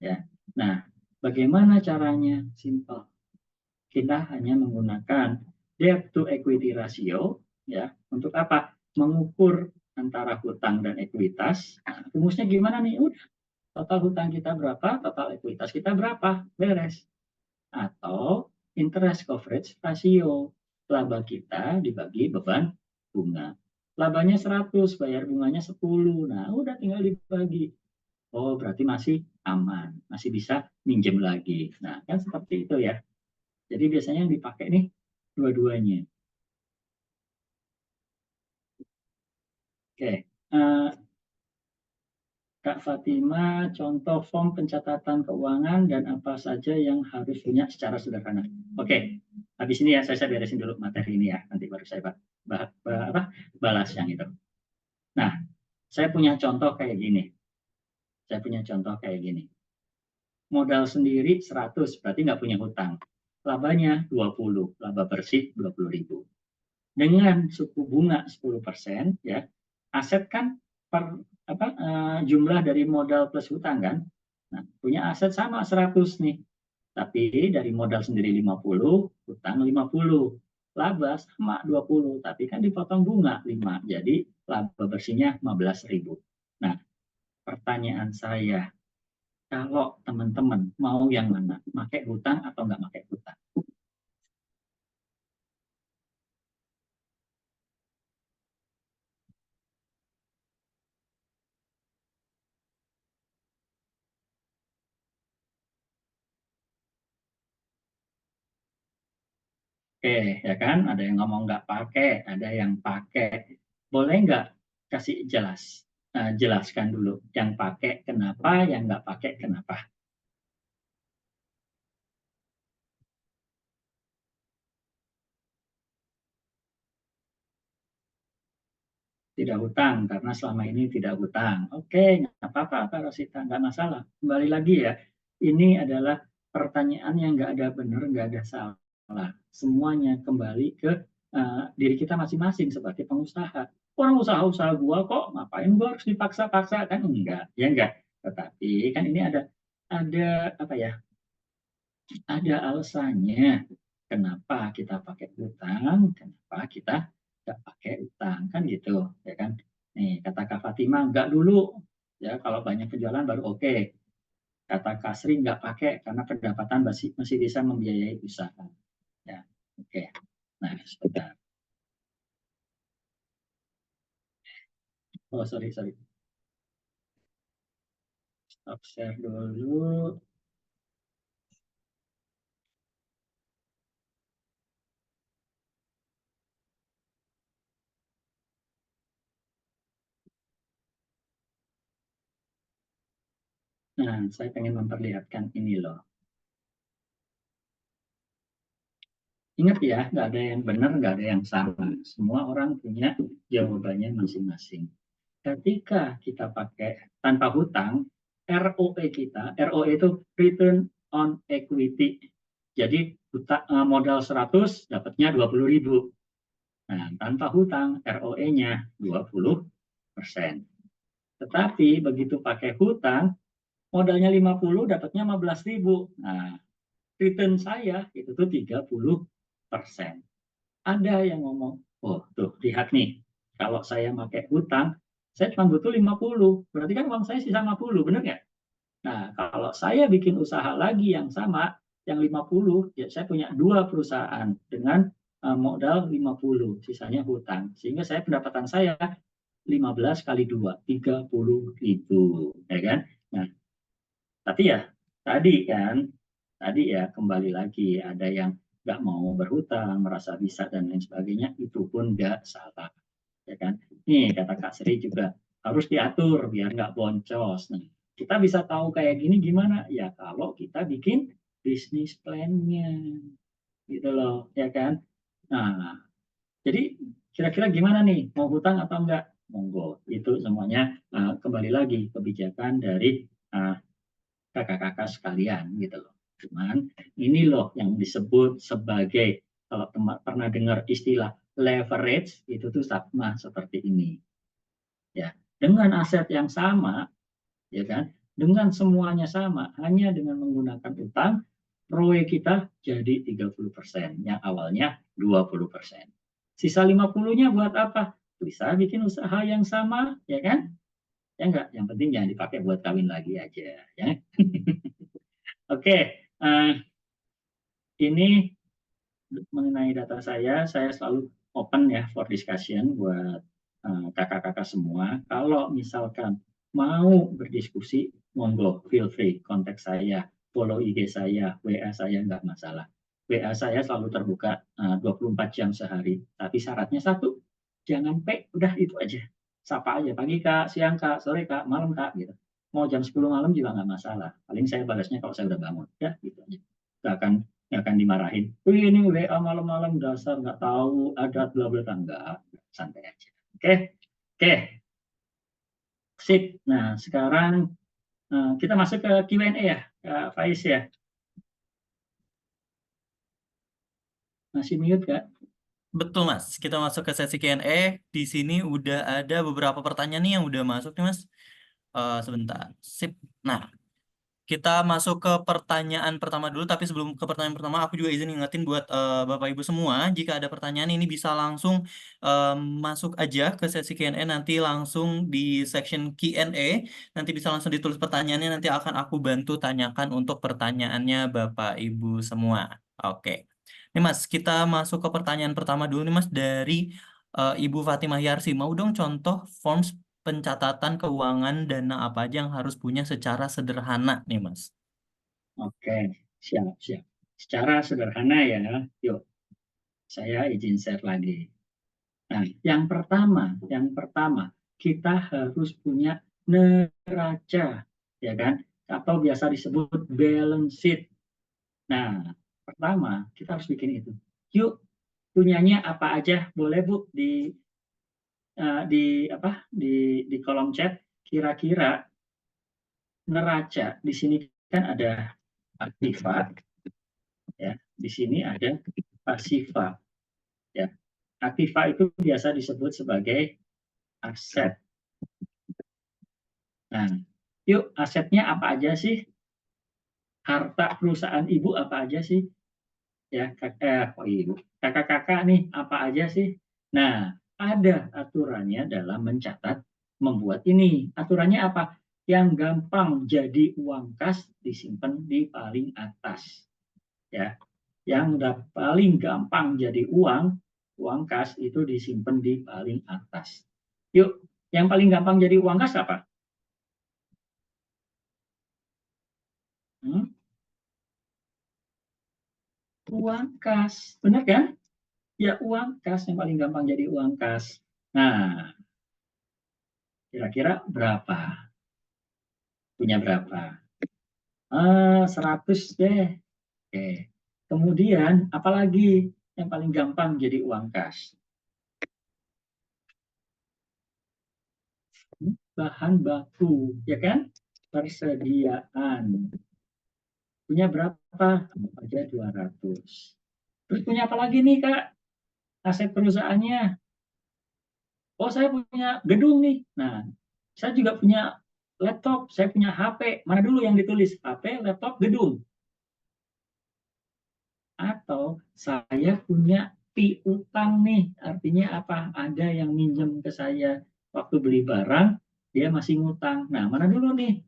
Ya. Nah, bagaimana caranya? Simple. Kita hanya menggunakan debt to equity ratio, ya, untuk apa? Mengukur antara hutang dan ekuitas. Nah, rumusnya gimana nih? Udah, total hutang kita berapa, total ekuitas kita berapa, beres. Atau interest coverage ratio, laba kita dibagi beban bunga. Labanya 100, bayar bunganya 10. Nah, udah tinggal dibagi. Oh, berarti masih aman, masih bisa minjem lagi. Nah, kan seperti itu ya. Jadi biasanya yang dipakai nih dua-duanya. Oke, Kak Fatima, contoh form pencatatan keuangan dan apa saja yang harus punya secara sederhana. Oke, habis ini ya saya beresin dulu materi ini ya, nanti baru saya balas yang itu. Nah, saya punya contoh kayak gini. Saya punya contoh kayak gini. Modal sendiri 100, berarti nggak punya hutang. Labanya 20, laba bersih 20.000. Dengan suku bunga 10%, ya, aset kan per jumlah dari modal plus hutang kan. Nah, punya aset sama 100 nih. Tapi dari modal sendiri 50, hutang 50. Laba sama 20, tapi kan dipotong bunga 5. Jadi laba bersihnya 15.000. Nah, pertanyaan saya, kalau teman-teman mau yang mana? Pakai hutang atau nggak pakai hutang? Oke, ya kan? Ada yang ngomong nggak pakai, ada yang pakai. Boleh nggak kasih jelaskan dulu yang pakai kenapa, yang nggak pakai kenapa? Tidak hutang karena selama ini tidak hutang. Oke, nggak apa-apa Kak Rosita, nggak masalah. Kembali lagi ya, ini adalah pertanyaan yang nggak ada benar, nggak ada salah. Semuanya kembali ke diri kita masing-masing sebagai pengusaha. Orang usaha-usaha gua kok, ngapain gua harus dipaksa-paksa kan? Enggak, ya enggak. Tetapi kan ini ada apa ya? Ada alasannya kenapa kita pakai utang, kenapa kita nggak pakai utang, kan gitu, ya kan? Nih, kata Kak Fatima, nggak dulu, ya kalau banyak penjualan baru oke. Kata Kak Sri nggak pakai karena pendapatan masih bisa membiayai usaha. Ya, oke. Nah, sebentar. Oh, sorry, sorry. Stop share dulu. Nah, saya pengen memperlihatkan ini loh. Ingat ya, nggak ada yang benar, nggak ada yang salah. Semua orang punya jawabannya masing-masing. Ketika kita pakai tanpa hutang, ROE kita, ROE itu return on equity. Jadi modal 100 dapatnya 20.000. Nah, tanpa hutang ROE-nya 20%. Tetapi begitu pakai hutang, modalnya 50, dapatnya 15.000. Nah, return saya itu tuh 30%. Ada yang ngomong, oh tuh lihat nih, kalau saya pakai hutang, saya cuma butuh 50, berarti kan uang saya sisa 50, bener nggak? Nah, kalau saya bikin usaha lagi yang sama, yang 50, ya saya punya dua perusahaan dengan modal 50, sisanya hutang. Sehingga saya pendapatan saya 15 kali 2, 30.000, ya kan? Nah, tapi ya tadi ya kembali lagi ada yang nggak mau berhutang, merasa bisa dan lain sebagainya, itu pun nggak salah, ya kan? Nih kata Kak Sri juga harus diatur biar nggak boncos. Nah, kita bisa tahu kayak gini gimana? Ya kalau kita bikin bisnis plan-nya, gitu loh, ya kan? Nah, jadi kira-kira gimana nih? Mau hutang atau enggak? Monggo. Itu semuanya kembali lagi kebijakan dari uh, kakak-kakak sekalian gitu loh. Cuman ini loh yang disebut sebagai, kalau pernah dengar istilah leverage, itu tuh sama seperti ini. Ya, dengan aset yang sama, ya kan? Dengan semuanya sama, hanya dengan menggunakan utang, ROE kita jadi 30%, yang awalnya 20%. Sisa 50-nya buat apa? Bisa bikin usaha yang sama, ya kan? Ya enggak, yang penting jangan dipakai buat kawin lagi aja, ya. Oke, ini mengenai data saya selalu open ya for discussion buat kakak-kakak semua. Kalau misalkan mau berdiskusi, monggo feel free kontak saya, follow IG saya, WA saya nggak masalah. WA saya selalu terbuka 24 jam sehari. Tapi syaratnya satu, jangan pay, udah itu aja. Sapa aja, pagi kak, siang kak, sore kak, malam kak, gitu. Mau jam 10 malam juga nggak masalah. Paling saya balasnya kalau saya udah bangun. Ya, gitu aja. Nggak akan dimarahin. Wih, ini WA malam-malam dasar nggak tahu adat bla bla, enggak, santai aja. Oke, oke, sip. Nah, sekarang kita masuk ke Q&A ya, Kak Faiz ya. Masih mute Kak? Betul Mas, kita masuk ke sesi Q&A. Di sini udah ada beberapa pertanyaan nih yang udah masuk nih Mas. Sebentar. Sip. Nah, kita masuk ke pertanyaan pertama dulu, tapi sebelum ke pertanyaan pertama, aku juga izin ingetin buat Bapak Ibu semua, jika ada pertanyaan ini bisa langsung em, masuk aja ke sesi Q&A, nanti langsung di section Q&A, nanti bisa langsung ditulis pertanyaannya, nanti akan aku bantu tanyakan untuk pertanyaannya Bapak Ibu semua. Oke. Nih Mas, kita masuk ke pertanyaan pertama dulu nih Mas, dari Ibu Fatimah Yarsi. Mau dong contoh forms pencatatan keuangan dana apa aja yang harus punya secara sederhana nih Mas. Oke, siap, siap. Secara sederhana ya, yuk saya izin share lagi. Nah, yang pertama kita harus punya neraca, ya kan? Atau biasa disebut balance sheet. Nah, pertama kita harus bikin itu. Yuk, punyanya apa aja? Boleh Bu di apa di kolom chat. Kira-kira neraca di sini kan ada aktiva, ya. Di sini ada pasiva, ya. Aktiva itu biasa disebut sebagai aset. Nah, yuk asetnya apa aja sih? Harta perusahaan ibu apa aja sih? Ya, ibu, kakak-kakak nih apa aja sih? Nah, ada aturannya dalam mencatat, membuat ini. Aturannya apa? Yang gampang jadi uang kas disimpan di paling atas. Ya, yang paling gampang jadi uang kas itu disimpan di paling atas. Yuk, yang paling gampang jadi uang kas apa? Hmm? Uang kas, benar kan? Ya uang kas yang paling gampang jadi uang kas. Nah, kira-kira berapa? Punya berapa? 100 deh. Oke. Kemudian apalagi yang paling gampang jadi uang kas? Bahan baku, ya kan? Persediaan. Punya berapa? Aja 200. Terus punya apa lagi nih, Kak? Aset perusahaannya. Oh, saya punya gedung nih. Nah, saya juga punya laptop, saya punya HP. Mana dulu yang ditulis? HP, laptop, gedung. Atau saya punya piutang nih, artinya apa? Ada yang minjem ke saya waktu beli barang, dia masih ngutang. Nah, mana dulu nih?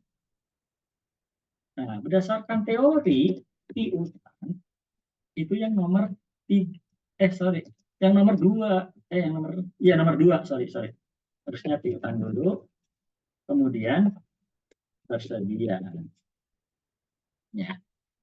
Nah, berdasarkan teori piutang itu yang nomor tiga, sorry, yang nomor dua, yang nomor dua, sorry. Harusnya piutang dulu, kemudian tersedia. Ya,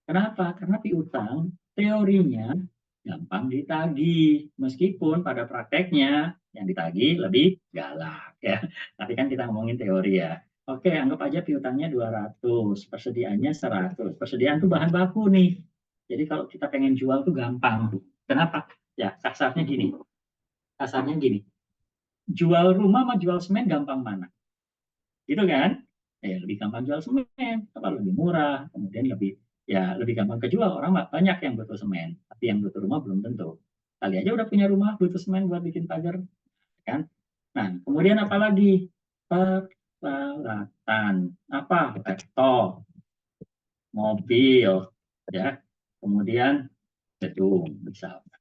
kenapa? Karena piutang teorinya gampang ditagih, meskipun pada prakteknya yang ditagih lebih galak ya. Tapi kan kita ngomongin teori ya. Oke, anggap aja piutangnya 200, persediaannya 100. Persediaan tuh bahan baku nih. Jadi kalau kita pengen jual tuh gampang. Kenapa? Ya, kasarnya gini. Jual rumah sama jual semen gampang mana? Gitu kan? Ya, lebih gampang jual semen, apa lebih murah, kemudian lebih gampang kejual, orang banyak yang butuh semen, tapi yang butuh rumah belum tentu. Kali aja udah punya rumah butuh semen buat bikin pagar, kan? Nah, kemudian apa lagi? Peralatan, apa? Laptop, mobil, ya. Kemudian gedung, misalnya.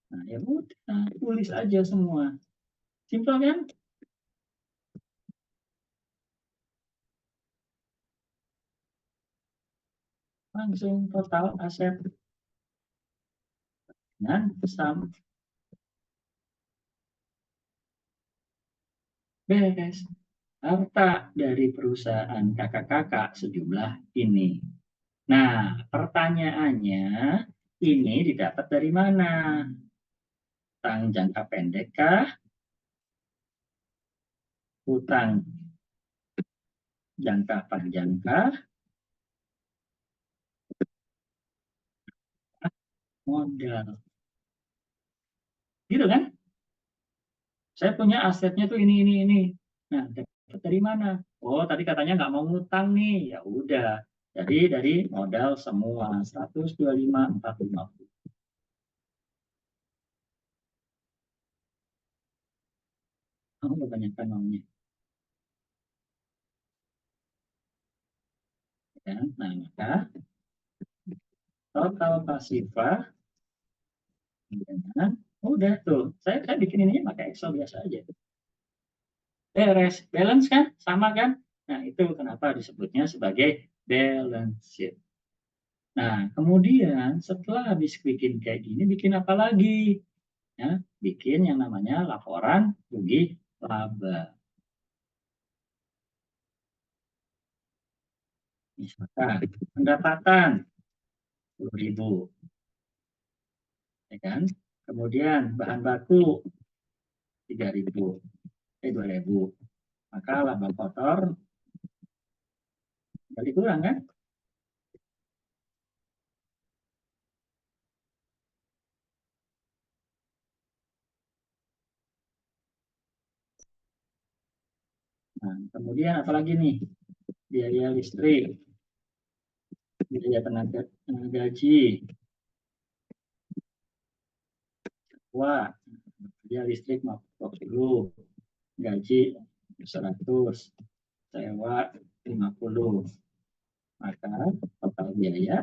Nah, ya udah, tulis aja semua. Simpel kan? Langsung total aset dengan sum beres. Harta dari perusahaan kakak-kakak sejumlah ini. Nah, pertanyaannya, ini didapat dari mana? Utang jangka pendek kah? Utang jangka panjang kah? Modal. Gitu kan? Saya punya asetnya tuh ini. Nah, dapat dari mana? Oh, tadi katanya nggak mau ngutang nih. Ya udah. Jadi dari modal semua 125, 450. Kamu kebanyakan maunya. Ya. Nah, maka total pasifah dengan udah tuh. Saya bikin ini pakai Excel biasa aja. Beres, balance kan, sama kan? Nah itu kenapa disebutnya sebagai balance sheet. Nah kemudian setelah habis bikin kayak gini, bikin apa lagi? Ya, bikin yang namanya laporan rugi laba. Misalkan pendapatan 10.000, ya kan? Kemudian bahan baku 3.000, 2.000. Maka laba kotor kali kurang kan? Nah, kemudian apalagi nih? Biaya listrik, biaya tenaga gaji, wah, biaya listrik 40, gaji 100, sewa 50. Maka total biaya,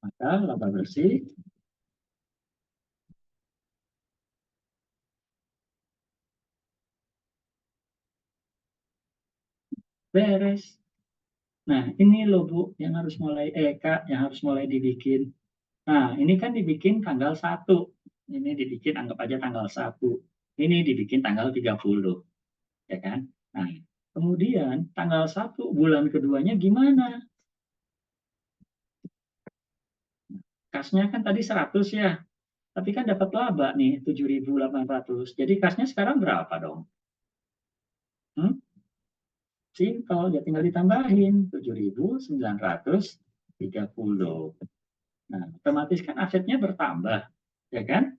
maka laba bersih beres. Nah, ini loh Bu, yang harus mulai, Kak, yang harus mulai dibikin. Nah, ini kan dibikin tanggal 1. Ini dibikin anggap aja tanggal 1. Ini dibikin tanggal 30, ya kan? Nah, kemudian tanggal 1 bulan keduanya gimana? Kasnya kan tadi 100 ya, tapi kan dapat laba nih 7.800. Jadi kasnya sekarang berapa dong? Hmm? Simpel, ya tinggal ditambahin 7.930. Nah, otomatis kan asetnya bertambah, ya kan?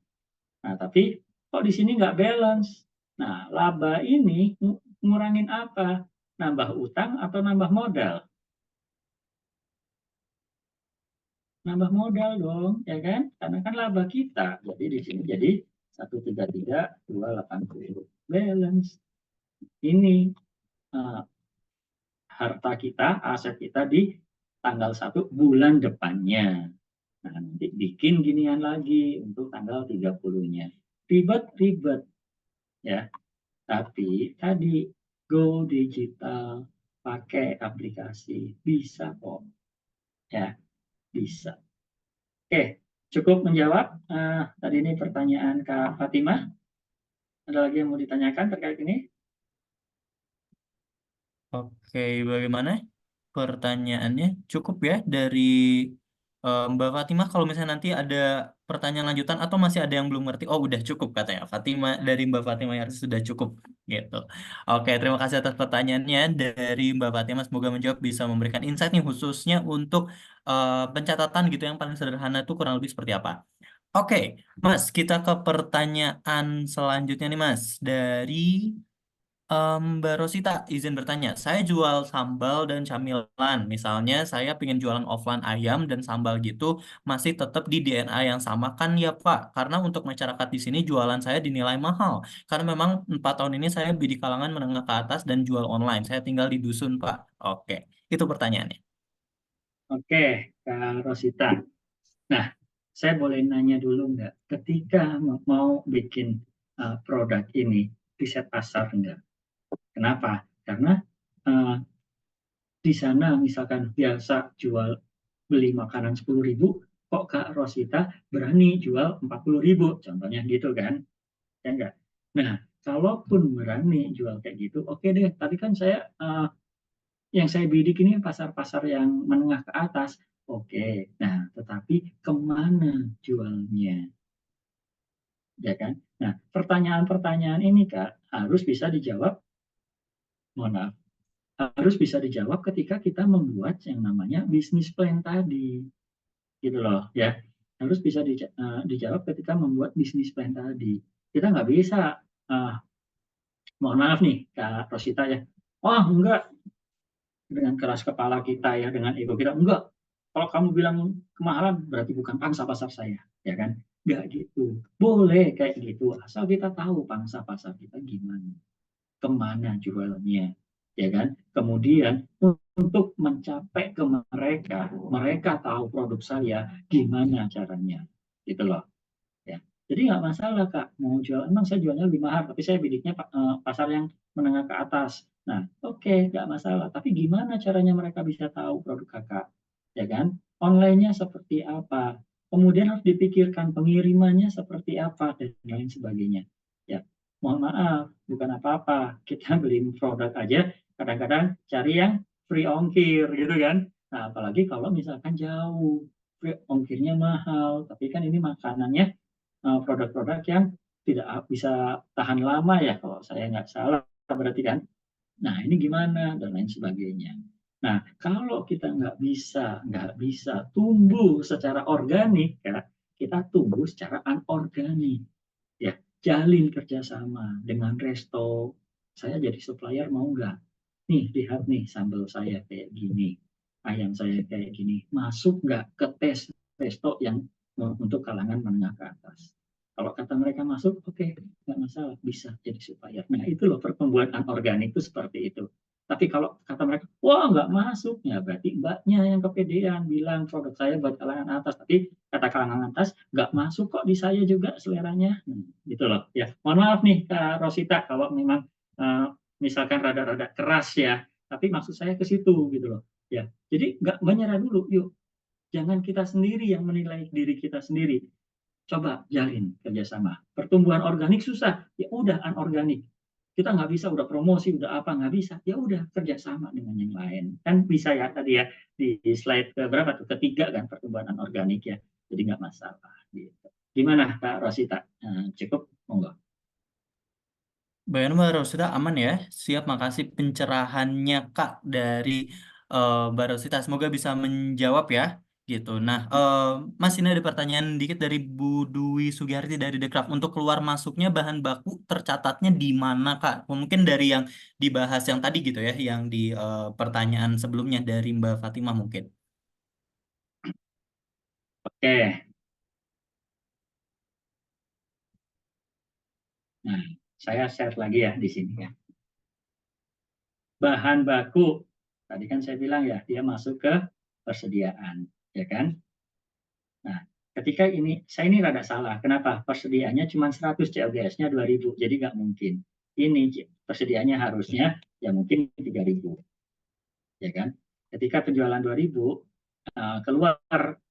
Nah, tapi kok di sini nggak balance? Nah, laba ini ngurangin apa? Nambah utang atau nambah modal? nambah modal dong, ya kan? Karena kan laba kita. Jadi di sini jadi 133, 280. Balance. Ini uh, harta kita, aset kita di tanggal 1 bulan depannya. Nah, nanti bikin ginian lagi untuk tanggal 30-nya. Ribet-ribet ya. Tapi tadi go digital, pakai aplikasi, bisa kok. Ya, bisa. Oke, cukup menjawab. Tadi ini pertanyaan Kak Fatimah. Ada lagi yang mau ditanyakan terkait ini? Oke, bagaimana pertanyaannya? Cukup ya dari Mbak Fatimah. Kalau misalnya nanti ada pertanyaan lanjutan atau masih ada yang belum ngerti, oh udah cukup katanya. Fatimah dari Mbak Fatimah ya sudah cukup gitu. Oke, terima kasih atas pertanyaannya dari Mbak Fatimah. Semoga menjawab bisa memberikan insight nih khususnya untuk pencatatan gitu yang paling sederhana itu kurang lebih seperti apa. Oke, Mas, kita ke pertanyaan selanjutnya nih, Mas. Dari Mbak Rosita, izin bertanya. Saya jual sambal dan camilan. Misalnya, saya pengen jualan offline ayam dan sambal gitu, masih tetap di DNA yang sama kan ya, Pak? Karena untuk masyarakat di sini jualan saya dinilai mahal. Karena memang 4 tahun ini saya di kalangan menengah ke atas dan jual online. Saya tinggal di dusun, Pak. Oke, itu pertanyaannya. Oke, Kak Rosita. Nah, saya boleh nanya dulu nggak? Ketika mau bikin produk ini, riset pasar nggak? Kenapa? Karena uh, di sana misalkan biasa jual beli makanan 10.000, kok Kak Rosita berani jual 40.000? Contohnya gitu kan? Ya enggak? Nah, kalaupun berani jual kayak gitu, oke deh. Tadi kan saya yang saya bidik ini pasar-pasar yang menengah ke atas. Oke, nah tetapi kemana jualnya? Ya kan? Nah, pertanyaan-pertanyaan ini Kak harus bisa dijawab, mohon maaf, harus bisa dijawab ketika kita membuat yang namanya bisnis plan tadi. Gitu loh, ya. Harus bisa dijawab ketika membuat bisnis plan tadi. Kita nggak bisa, uh, mohon maaf nih Kak Rosita ya, oh enggak, dengan keras kepala kita ya, dengan ego kita, enggak, kalau kamu bilang kemahalan berarti bukan pangsa pasar saya, ya kan? Enggak gitu, boleh kayak gitu asal kita tahu pangsa pasar kita gimana, kemana jualnya, ya kan? Kemudian untuk mencapai ke mereka, mereka tahu produk saya gimana caranya, gitu loh. Ya. Jadi nggak masalah Kak, mau jual, emang saya jualnya lebih mahal, tapi saya bidiknya pasar yang menengah ke atas. Nah, oke, nggak masalah. Tapi gimana caranya mereka bisa tahu produk Kakak? Ya kan? Online-nya seperti apa? Kemudian harus dipikirkan pengirimannya seperti apa dan lain sebagainya. Ya, mohon maaf, bukan apa-apa. Kita beli produk aja kadang-kadang cari yang free ongkir gitu kan. Nah, apalagi kalau misalkan jauh, free ongkirnya mahal, tapi kan ini makanannya produk-produk yang tidak bisa tahan lama ya kalau saya nggak salah berarti kan. Nah ini gimana dan lain sebagainya. Nah kalau kita nggak bisa tumbuh secara organik ya, kita tumbuh secara anorganik ya. Jalin kerjasama dengan resto. Saya jadi supplier mau nggak? Nih lihat nih sambal saya kayak gini, ayam saya kayak gini, masuk nggak ke tes resto yang untuk kalangan menengah ke atas? Kalau kata mereka masuk, oke, nggak masalah, bisa jadi supplier. Nah itu loh pertumbuhan anorganik itu seperti itu. Tapi kalau kata mereka, wah nggak masuk, ya berarti mbaknya yang kepedean bilang produk saya buat kalangan atas. Tapi kata kalangan atas, nggak masuk kok di saya juga seleranya. Gitu loh. Ya, mohon maaf nih Kak Rosita, kalau memang misalkan rada-rada keras ya, tapi maksud saya ke situ gitu loh. Ya, jadi nggak menyerah dulu, yuk. Jangan kita sendiri yang menilai diri kita sendiri. Coba jalin kerjasama. Pertumbuhan organik susah, ya udah anorganik. Kita nggak bisa udah promosi, udah apa nggak bisa. Ya udah kerjasama dengan yang lain. Kan bisa ya tadi ya di slide ke berapa tuh ketiga kan pertumbuhan anorganik ya. Jadi nggak masalah. Gitu. Gimana Kak Rosita? Cukup? Monggo. Bayan Mbak sudah aman ya. Siap, makasih pencerahannya Kak dari Mbak Rosita. Semoga bisa menjawab ya. Gitu. Nah, Mas ini ada pertanyaan dikit dari Bu Dwi Sugiharti dari The Craft. Untuk keluar masuknya bahan baku tercatatnya di mana Kak? Mungkin dari yang dibahas yang tadi gitu ya, yang di pertanyaan sebelumnya dari Mbak Fatimah mungkin. Oke, nah saya share lagi ya di sini ya. Bahan baku, tadi kan saya bilang ya, dia masuk ke persediaan, ya kan? Nah, ketika saya ini rada salah. Kenapa? Persediaannya cuma 100, COGS-nya 2000, jadi nggak mungkin. Ini persediaannya harusnya ya mungkin 3000, ya kan? Ketika penjualan 2000, keluar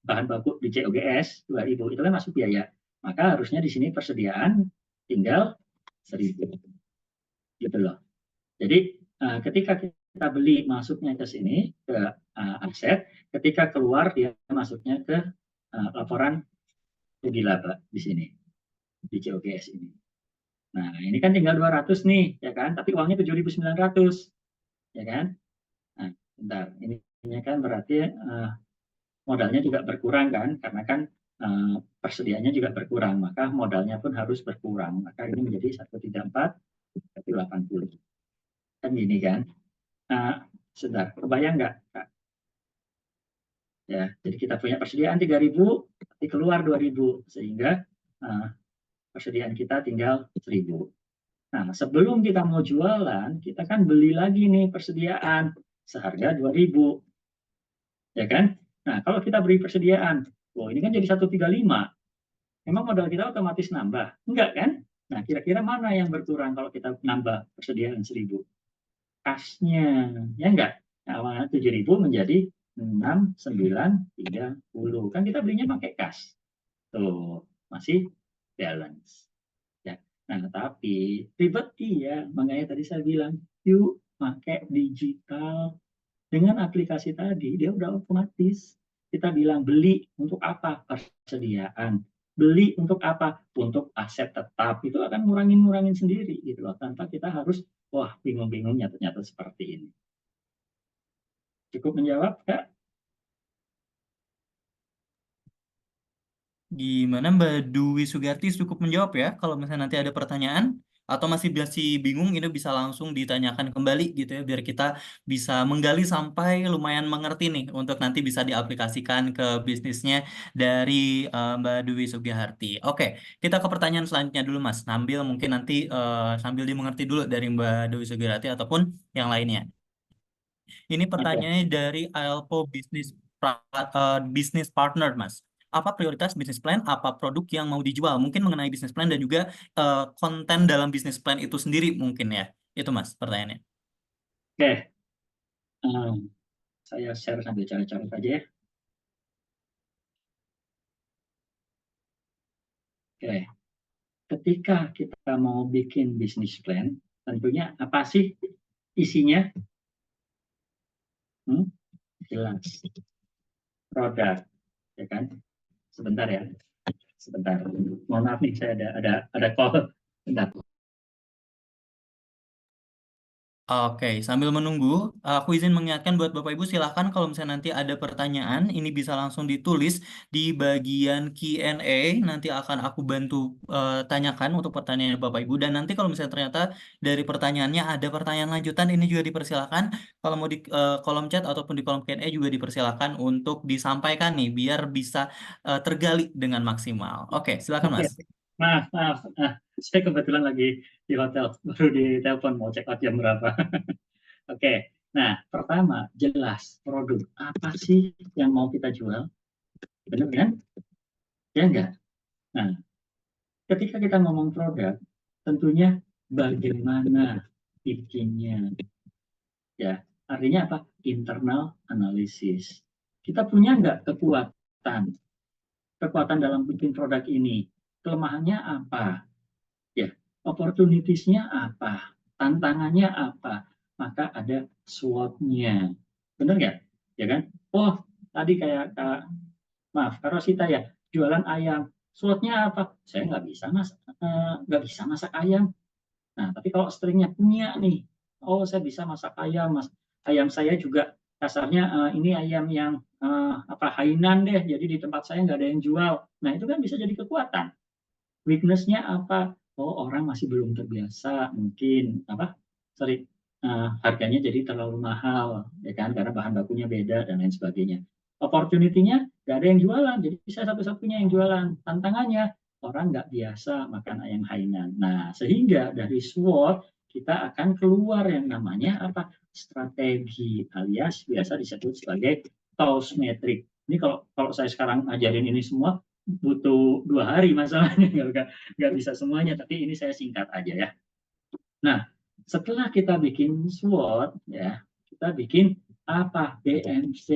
bahan baku di COGS 2000, itu kan masuk biaya. Maka harusnya di sini persediaan tinggal 1000, gitu loh. Jadi ketika kita beli masuknya ke sini ke aset, ketika keluar dia masuknya ke laporan rugi laba di sini di COGS ini. Nah, ini kan tinggal 200 nih, ya kan? Tapi uangnya 7.900, ya kan? Nah, bentar. Ini kan berarti modalnya juga berkurang kan? Karena kan persediaannya juga berkurang, maka modalnya pun harus berkurang. Maka ini menjadi 134, 180. Kan gini kan? Nah, sebentar, kebayang nggak, Kak? Ya, jadi kita punya persediaan 3.000, tapi keluar 2.000, sehingga persediaan kita tinggal 1.000. Nah, sebelum kita mau jualan, kita kan beli lagi nih persediaan seharga 2.000, ya kan? Nah, kalau kita beri persediaan, oh ini kan jadi 135. Memang modal kita otomatis nambah? Enggak kan? Nah, kira-kira mana yang berkurang kalau kita nambah persediaan 1.000? Kasnya, ya enggak? Nah, awalnya 7.000 menjadi 6.930. Kan kita belinya pakai kas. Tuh, masih balance. Ya. Nah, tapi ribet iya. Makanya tadi saya bilang, yuk pakai digital. Dengan aplikasi tadi, dia udah otomatis. Kita bilang beli untuk apa? Persediaan. Beli untuk apa? Untuk aset tetap. Itu akan ngurangin sendiri gitu loh. Tanpa kita harus, wah bingung-bingung nyata-nyata seperti ini. Cukup menjawab, Kak? Gimana Mbak Dwi Sugarti cukup menjawab ya? Kalau misalnya nanti ada pertanyaan atau masih bingung, ini bisa langsung ditanyakan kembali gitu ya, biar kita bisa menggali sampai lumayan mengerti nih untuk nanti bisa diaplikasikan ke bisnisnya dari Mbak Dwi Sugiharti. Oke, kita ke pertanyaan selanjutnya dulu Mas. Mungkin nanti sambil dimengerti dulu dari Mbak Dwi Sugiharti ataupun yang lainnya. Ini Oke. pertanyaannya dari Alpo Business Partner, Mas. Apa prioritas bisnis plan? Apa produk yang mau dijual? Mungkin mengenai bisnis plan dan juga konten dalam bisnis plan itu sendiri mungkin ya. Itu, Mas, pertanyaannya. Oke. Saya share sambil cari-cari aja ya. Oke. Ketika kita mau bikin bisnis plan, tentunya apa sih isinya? Jelas. Produk, ya kan? Sebentar ya, sebentar. Mohon maaf nih, saya ada call. Bentar. Oke, sambil menunggu, aku izin mengingatkan buat Bapak Ibu, silahkan kalau misalnya nanti ada pertanyaan, ini bisa langsung ditulis di bagian Q&A, nanti akan aku bantu tanyakan untuk pertanyaan Bapak Ibu, dan nanti kalau misalnya ternyata dari pertanyaannya ada pertanyaan lanjutan, ini juga dipersilahkan, kalau mau di kolom chat ataupun di kolom Q&A juga dipersilahkan untuk disampaikan nih, biar bisa tergali dengan maksimal. Oke, silakan Oke, Mas. maaf. Saya kebetulan lagi di hotel, baru ditelepon mau check out jam berapa. Oke, nah pertama jelas produk apa sih yang mau kita jual, benar kan? Ya enggak? Nah, ketika kita ngomong produk, tentunya bagaimana bikinnya, ya artinya apa? Internal analisis. Kita punya enggak kekuatan dalam bikin produk ini? Kelemahannya apa? Ya, opportunitiesnya apa, tantangannya apa, maka ada SWOT-nya, benar nggak? Ya kan? Oh, tadi kayak maaf, Karosita ya, jualan ayam, SWOT-nya apa? Saya nggak bisa masak ayam. Nah, tapi kalau setelahnya punya nih, oh saya bisa masak ayam, mas. Ayam saya juga kasarnya ini ayam yang apa Hainan deh, jadi di tempat saya nggak ada yang jual. Nah, itu kan bisa jadi kekuatan. Weakness-nya apa? Oh, orang masih belum terbiasa, mungkin apa? Sorry, harganya jadi terlalu mahal, ya kan? Karena bahan bakunya beda dan lain sebagainya. Opportunity-nya nggak ada yang jualan, jadi saya satu-satunya yang jualan. Tantangannya orang nggak biasa makan ayam Hainan. Nah, sehingga dari SWOT kita akan keluar yang namanya apa? Strategi, alias biasa disebut sebagai TOWS metric. Ini kalau saya sekarang ajarin ini semua butuh 2 hari masalahnya, nggak bisa semuanya, tapi ini saya singkat aja ya. Nah, setelah kita bikin SWOT, ya, kita bikin apa? BMC,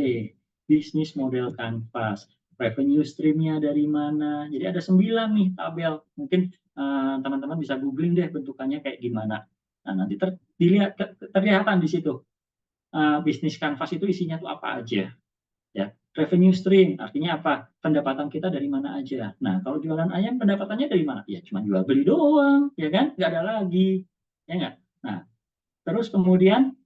Business Model Canvas. Revenue stream-nya dari mana? Jadi ada 9 nih tabel. Mungkin teman-teman bisa googling deh bentukannya kayak gimana. Nah, nanti terlihatan di situ. Bisnis Canvas itu isinya tuh apa aja. Ya, revenue stream artinya apa? Pendapatan kita dari mana aja. Nah, kalau jualan ayam pendapatannya dari mana? Ya cuma jual beli doang, ya kan? Nggak ada lagi, ya nggak? Nah, terus kemudian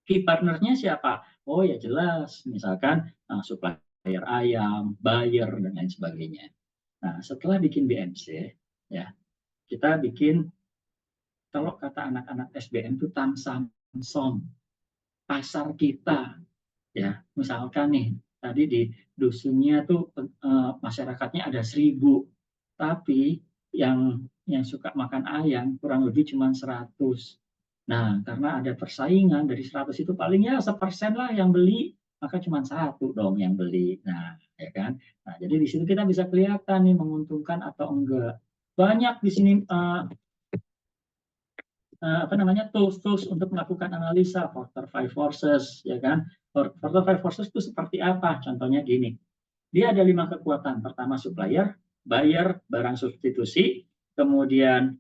key partnernya siapa? Oh ya jelas, misalkan supplier ayam, buyer dan lain sebagainya. Nah, setelah bikin BMC, ya kita bikin kalau kata anak-anak SBM itu Tamsamsom, pasar kita. Ya, misalkan nih tadi di dusunnya tuh masyarakatnya ada 1.000, tapi yang suka makan ayam kurang lebih cuma 100. Nah, karena ada persaingan dari 100 itu paling ya 1% lah yang beli, maka cuma satu dong yang beli. Nah, ya kan? Nah, jadi di situ kita bisa kelihatan nih menguntungkan atau enggak. Banyak di sini apa namanya tools untuk melakukan analisa Porter Five Forces, ya kan? Porter Five Forces itu seperti apa? Contohnya gini, dia ada 5 kekuatan. Pertama supplier, buyer, barang substitusi, kemudian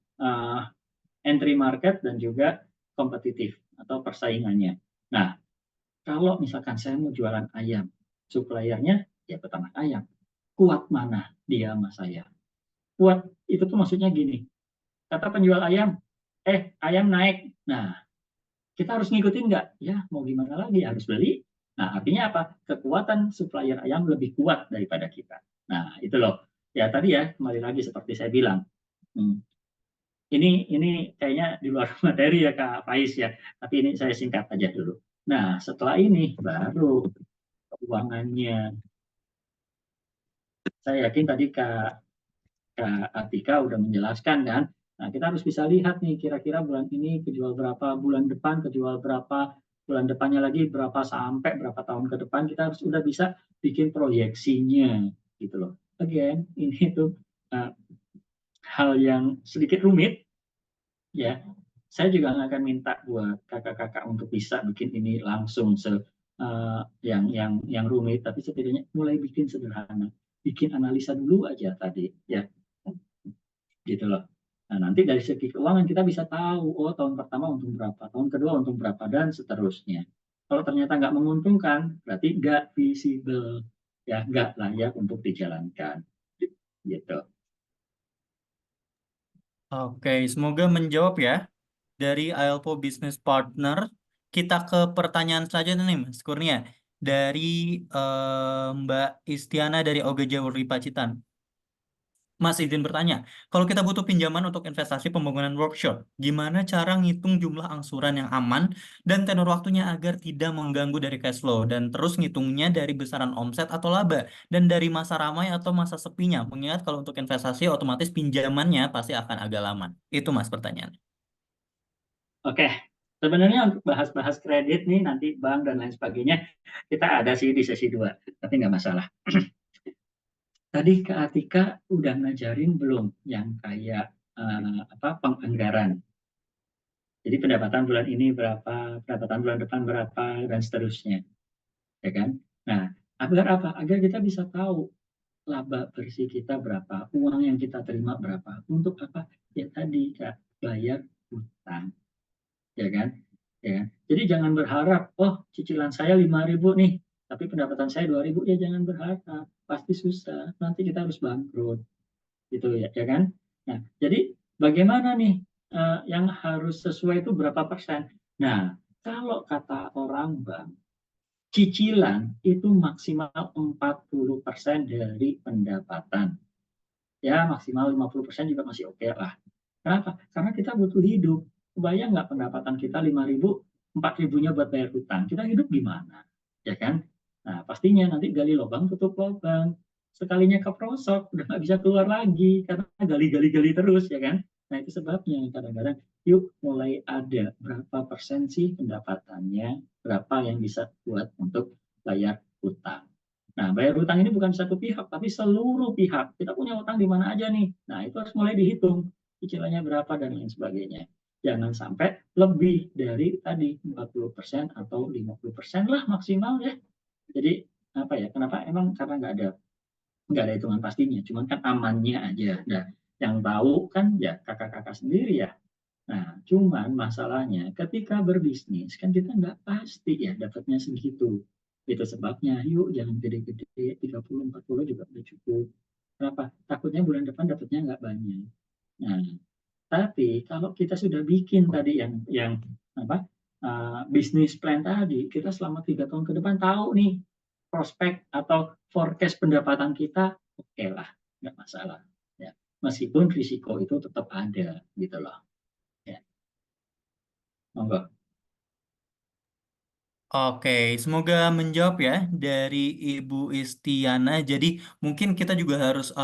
entry market dan juga kompetitif atau persaingannya. Nah, kalau misalkan saya mau jualan ayam, suppliernya ya peternak ayam. Kuat mana dia sama saya? Kuat itu tuh maksudnya gini, kata penjual ayam, ayam naik. Nah, kita harus ngikutin nggak? Ya, mau gimana lagi? Harus beli. Nah, artinya apa? Kekuatan supplier ayam lebih kuat daripada kita. Nah, itu loh. Ya, tadi ya, kembali lagi seperti saya bilang. Hmm, ini kayaknya di luar materi ya, Kak Faiz ya. Tapi ini saya singkat aja dulu. Nah, setelah ini baru keuangannya. Saya yakin tadi Kak Atika udah menjelaskan kan. Nah, kita harus bisa lihat nih kira-kira bulan ini kejual berapa, bulan depan kejual berapa, bulan depannya lagi berapa sampai berapa tahun ke depan kita harus udah bisa bikin proyeksinya gitu loh. Again, ini tuh uh, hal yang sedikit rumit ya. Saya juga nggak akan minta buat kakak-kakak untuk bisa bikin ini langsung yang rumit, tapi setidaknya mulai bikin sederhana, bikin analisa dulu aja tadi ya gitu loh. Nah, nanti dari segi keuangan kita bisa tahu, oh tahun pertama untung berapa, tahun kedua untung berapa, dan seterusnya. Kalau ternyata nggak menguntungkan, berarti nggak visible, ya nggak layak untuk dijalankan. Gitu. Oke, semoga menjawab ya. Dari IELTS Business Partner, kita ke pertanyaan selanjutnya nih, Mas Kurnia. Dari Mbak Istiana dari Oga Jawuri Pacitan. Mas izin bertanya, kalau kita butuh pinjaman untuk investasi pembangunan workshop, gimana cara ngitung jumlah angsuran yang aman dan tenor waktunya agar tidak mengganggu dari cash flow, dan terus ngitungnya dari besaran omset atau laba dan dari masa ramai atau masa sepinya, mengingat kalau untuk investasi otomatis pinjamannya pasti akan agak lama. Itu Mas pertanyaan. Oke, sebenarnya untuk bahas-bahas kredit nih, nanti bank dan lain sebagainya, kita ada sih di sesi 2, tapi nggak masalah. Tadi Kak Atika udah ngajarin belum yang kayak apa penganggaran? Jadi pendapatan bulan ini berapa, pendapatan bulan depan berapa, dan seterusnya, ya kan? Nah, agar apa? Agar kita bisa tahu laba bersih kita berapa, uang yang kita terima berapa, untuk apa? Ya tadi Kak, bayar utang, ya kan? Ya kan? Jadi jangan berharap, oh cicilan saya 5.000 nih, tapi pendapatan saya 2.000, ya jangan berharap, pasti susah, nanti kita harus bangkrut, gitu ya, ya kan? Nah, jadi bagaimana nih yang harus sesuai itu berapa persen? Nah, kalau kata orang bank, cicilan itu maksimal 40% dari pendapatan. Ya, maksimal 50% juga masih oke lah. Kenapa? Karena kita butuh hidup. Kebayang nggak pendapatan kita 5.000, 4.000-nya buat bayar hutang. Kita hidup gimana? Ya kan? Nah, pastinya nanti gali lubang, tutup lubang. Sekalinya keprosok, udah nggak bisa keluar lagi, karena gali-gali-gali terus, ya kan? Nah, itu sebabnya kadang-kadang, yuk mulai ada berapa persen sih pendapatannya, berapa yang bisa buat untuk bayar hutang. Nah, bayar hutang ini bukan satu pihak, tapi seluruh pihak. Kita punya hutang di mana aja nih? Nah, itu harus mulai dihitung. Cicilannya berapa dan lain sebagainya. Jangan sampai lebih dari tadi 40% atau 50% lah maksimal ya. Jadi apa ya? Kenapa? Emang karena nggak ada hitungan pastinya. Cuman kan amannya aja. Nah, yang tahu kan ya kakak-kakak sendiri ya. Nah, cuman masalahnya ketika berbisnis kan kita nggak pasti ya dapatnya segitu. Itu sebabnya yuk jangan gede-gede, 30-40 juga udah cukup. Kenapa? Takutnya bulan depan dapatnya nggak banyak. Nah, tapi kalau kita sudah bikin tadi yang apa bisnis plan tadi, kita selama 3 tahun ke depan tahu nih prospek atau forecast pendapatan kita, oke lah, nggak masalah. Ya. Meskipun risiko itu tetap ada, gitu loh. Ya. Monggo. Oke, semoga menjawab ya dari Ibu Istiana. Jadi mungkin kita juga harus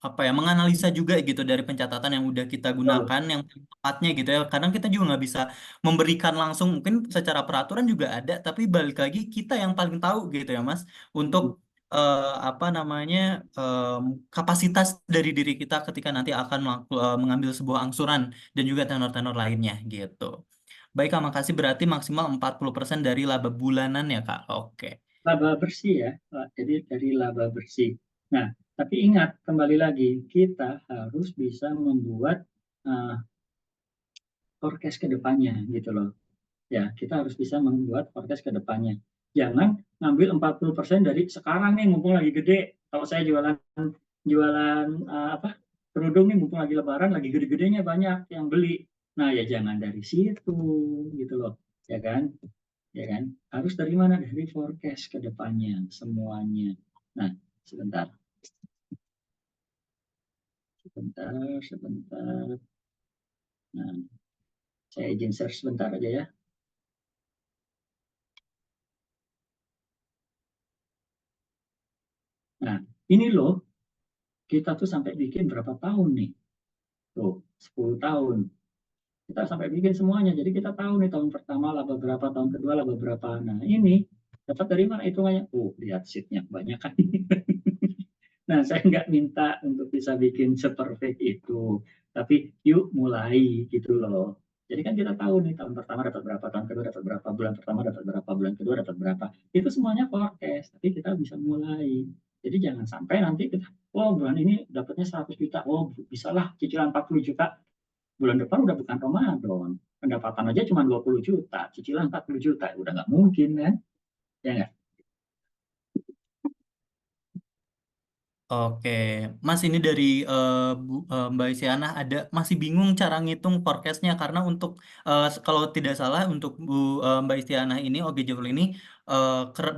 apa ya menganalisa juga gitu dari pencatatan yang udah kita Betul. gunakan yang tepatnya gitu ya. Kadang kita juga nggak bisa memberikan langsung mungkin secara peraturan juga ada, tapi balik lagi kita yang paling tahu gitu ya Mas untuk apa namanya kapasitas dari diri kita ketika nanti akan mengambil sebuah angsuran dan juga tenor-tenor lainnya gitu. Baik Kak, makasih berarti maksimal 40% dari laba bulanan ya Kak. Oke. Laba bersih ya, Pak. Jadi dari laba bersih. Nah, tapi ingat kembali lagi kita harus bisa membuat uh, forecast ke depannya gitu loh. Ya, kita harus bisa membuat forecast ke depannya. Jangan ngambil 40% dari sekarang nih mumpung lagi gede. Kalau saya jualan jualan apa? Kerudung nih mumpung lagi lebaran lagi gede-gedenya banyak yang beli. Nah, ya jangan dari situ gitu loh. Ya kan? Ya kan? Harus dari mana? Dari forecast ke depannya semuanya. Nah, sebentar. Sebentar. Nah, saya izin share sebentar aja ya. Nah, ini loh kita tuh sampai bikin berapa tahun nih? Tuh, 10 tahun. Kita sampai bikin semuanya. Jadi kita tahu nih tahun pertama laba berapa, tahun kedua laba berapa. Nah, ini dapat dari mana hitungannya? Lihat sheetnya banyak kan. Nah, saya nggak minta untuk bisa bikin seperfect itu. Tapi yuk mulai gitu loh. Jadi kan kita tahu nih tahun pertama dapat berapa, tahun kedua dapat berapa, bulan pertama dapat berapa, bulan kedua dapat berapa. Itu semuanya forecast, tapi kita bisa mulai. Jadi jangan sampai nanti kita, oh bulan ini dapatnya 100 juta, oh bisalah cicilan 40 juta, bulan depan udah bukan Ramadan. Pendapatan aja cuma 20 juta, cicilan 40 juta, udah nggak mungkin kan? Ya nggak? Oke, Mas ini dari Mbak Isyana ada masih bingung cara ngitung forecastnya karena untuk kalau tidak salah untuk Mbak Isyana ini Oge Jewelry ini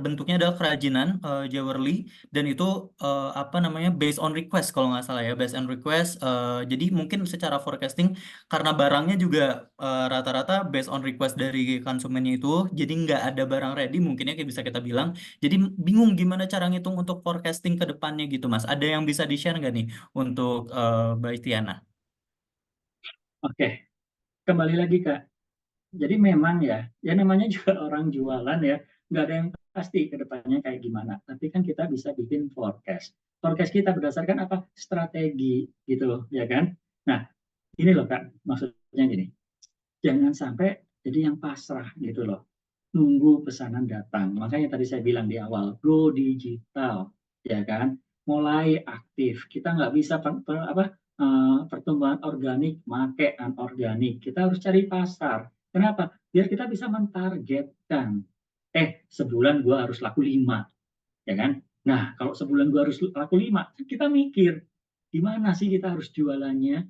bentuknya adalah kerajinan jewelry dan itu apa namanya based on request kalau nggak salah ya based on request. Jadi mungkin secara forecasting karena barangnya juga rata-rata based on request dari konsumennya itu jadi nggak ada barang ready mungkinnya kayak bisa kita bilang. Jadi bingung gimana cara ngitung untuk forecasting ke depannya gitu Mas. Ada yang bisa di-share nggak nih untuk Mbak Istiana? Oke, kembali lagi Kak. Jadi memang ya namanya juga orang jualan ya, nggak ada yang pasti ke depannya kayak gimana. Tapi kan kita bisa bikin forecast. Forecast kita berdasarkan apa? Strategi gitu loh, ya kan? Nah, ini loh Kak, maksudnya gini. Jangan sampai jadi yang pasrah gitu loh. Nunggu pesanan datang. Makanya tadi saya bilang di awal, go digital, ya kan? Mulai aktif. Kita nggak bisa pertumbuhan organik, make anorganik. Kita harus cari pasar. Kenapa? Biar kita bisa mentargetkan. Sebulan gua harus laku 5, ya kan? Nah, kalau sebulan gua harus laku 5, kita mikir gimana sih kita harus jualannya,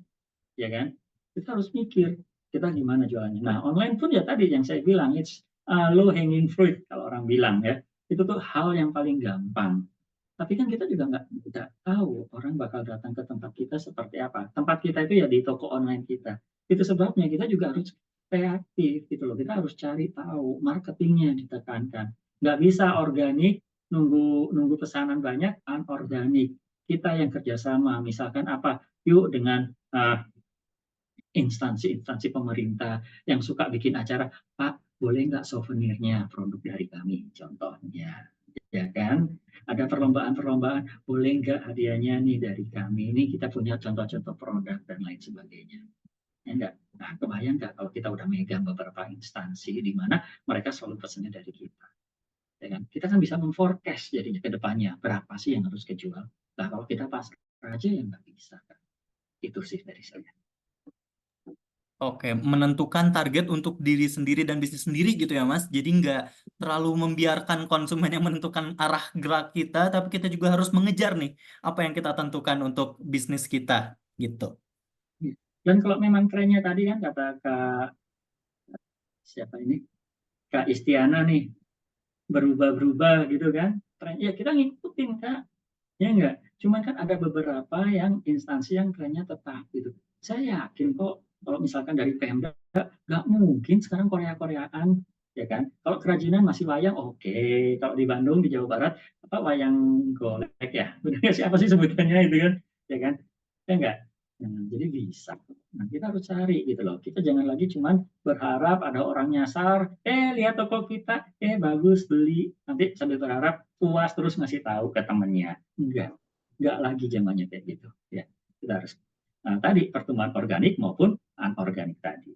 ya kan? Kita harus mikir kita gimana jualannya. Nah, online pun ya tadi yang saya bilang, it's low hanging fruit kalau orang bilang ya. Itu tuh hal yang paling gampang. Tapi kan kita juga nggak tahu orang bakal datang ke tempat kita seperti apa. Tempat kita itu ya di toko online kita. Itu sebabnya kita juga harus kreatif gitu loh. Kita harus cari tahu marketingnya ditekankan. Nggak bisa organik, nunggu pesanan banyak, anorganik. Kita yang kerjasama, misalkan apa? Yuk dengan instansi-instansi pemerintah yang suka bikin acara, Pak, boleh nggak souvenirnya produk dari kami? Contohnya, ya kan? Ada perlombaan-perlombaan, boleh nggak hadiahnya nih dari kami? Ini kita punya contoh-contoh produk dan lain sebagainya. Ya enggak? Nah, kebayang nggak kalau kita udah megang beberapa instansi di mana mereka selalu pesannya dari kita. Ya kan? Kita kan bisa memforecast jadinya ke depannya berapa sih yang harus kejual. Nah, kalau kita pasrah aja ya nggak bisa. Kan? Itu sih dari saya. Oke, menentukan target untuk diri sendiri dan bisnis sendiri gitu ya, Mas. Jadi nggak terlalu membiarkan konsumen yang menentukan arah gerak kita, tapi kita juga harus mengejar nih apa yang kita tentukan untuk bisnis kita gitu. Dan kalau memang trennya tadi kan kata Kak siapa ini Kak Istiana nih berubah-berubah gitu kan, tren ya kita ngikutin Kak, ya enggak. Cuman kan ada beberapa yang instansi yang trennya tetap gitu. Saya yakin kok kalau misalkan dari Pemda nggak mungkin sekarang Korea-Koreaan ya kan. Kalau kerajinan masih wayang oke. Kalau di Bandung di Jawa Barat apa wayang golek ya, benar siapa sih sebutannya itu kan, ya kan, ya enggak. Nah, jadi bisa. Nah, kita harus cari gitu loh. Kita jangan lagi cuman berharap ada orang nyasar, lihat toko kita, bagus beli. Nanti sambil berharap puas terus ngasih tahu ke temennya. Enggak lagi zamannya kayak gitu. Ya, kita harus. Nah, tadi pertumbuhan organik maupun anorganik tadi.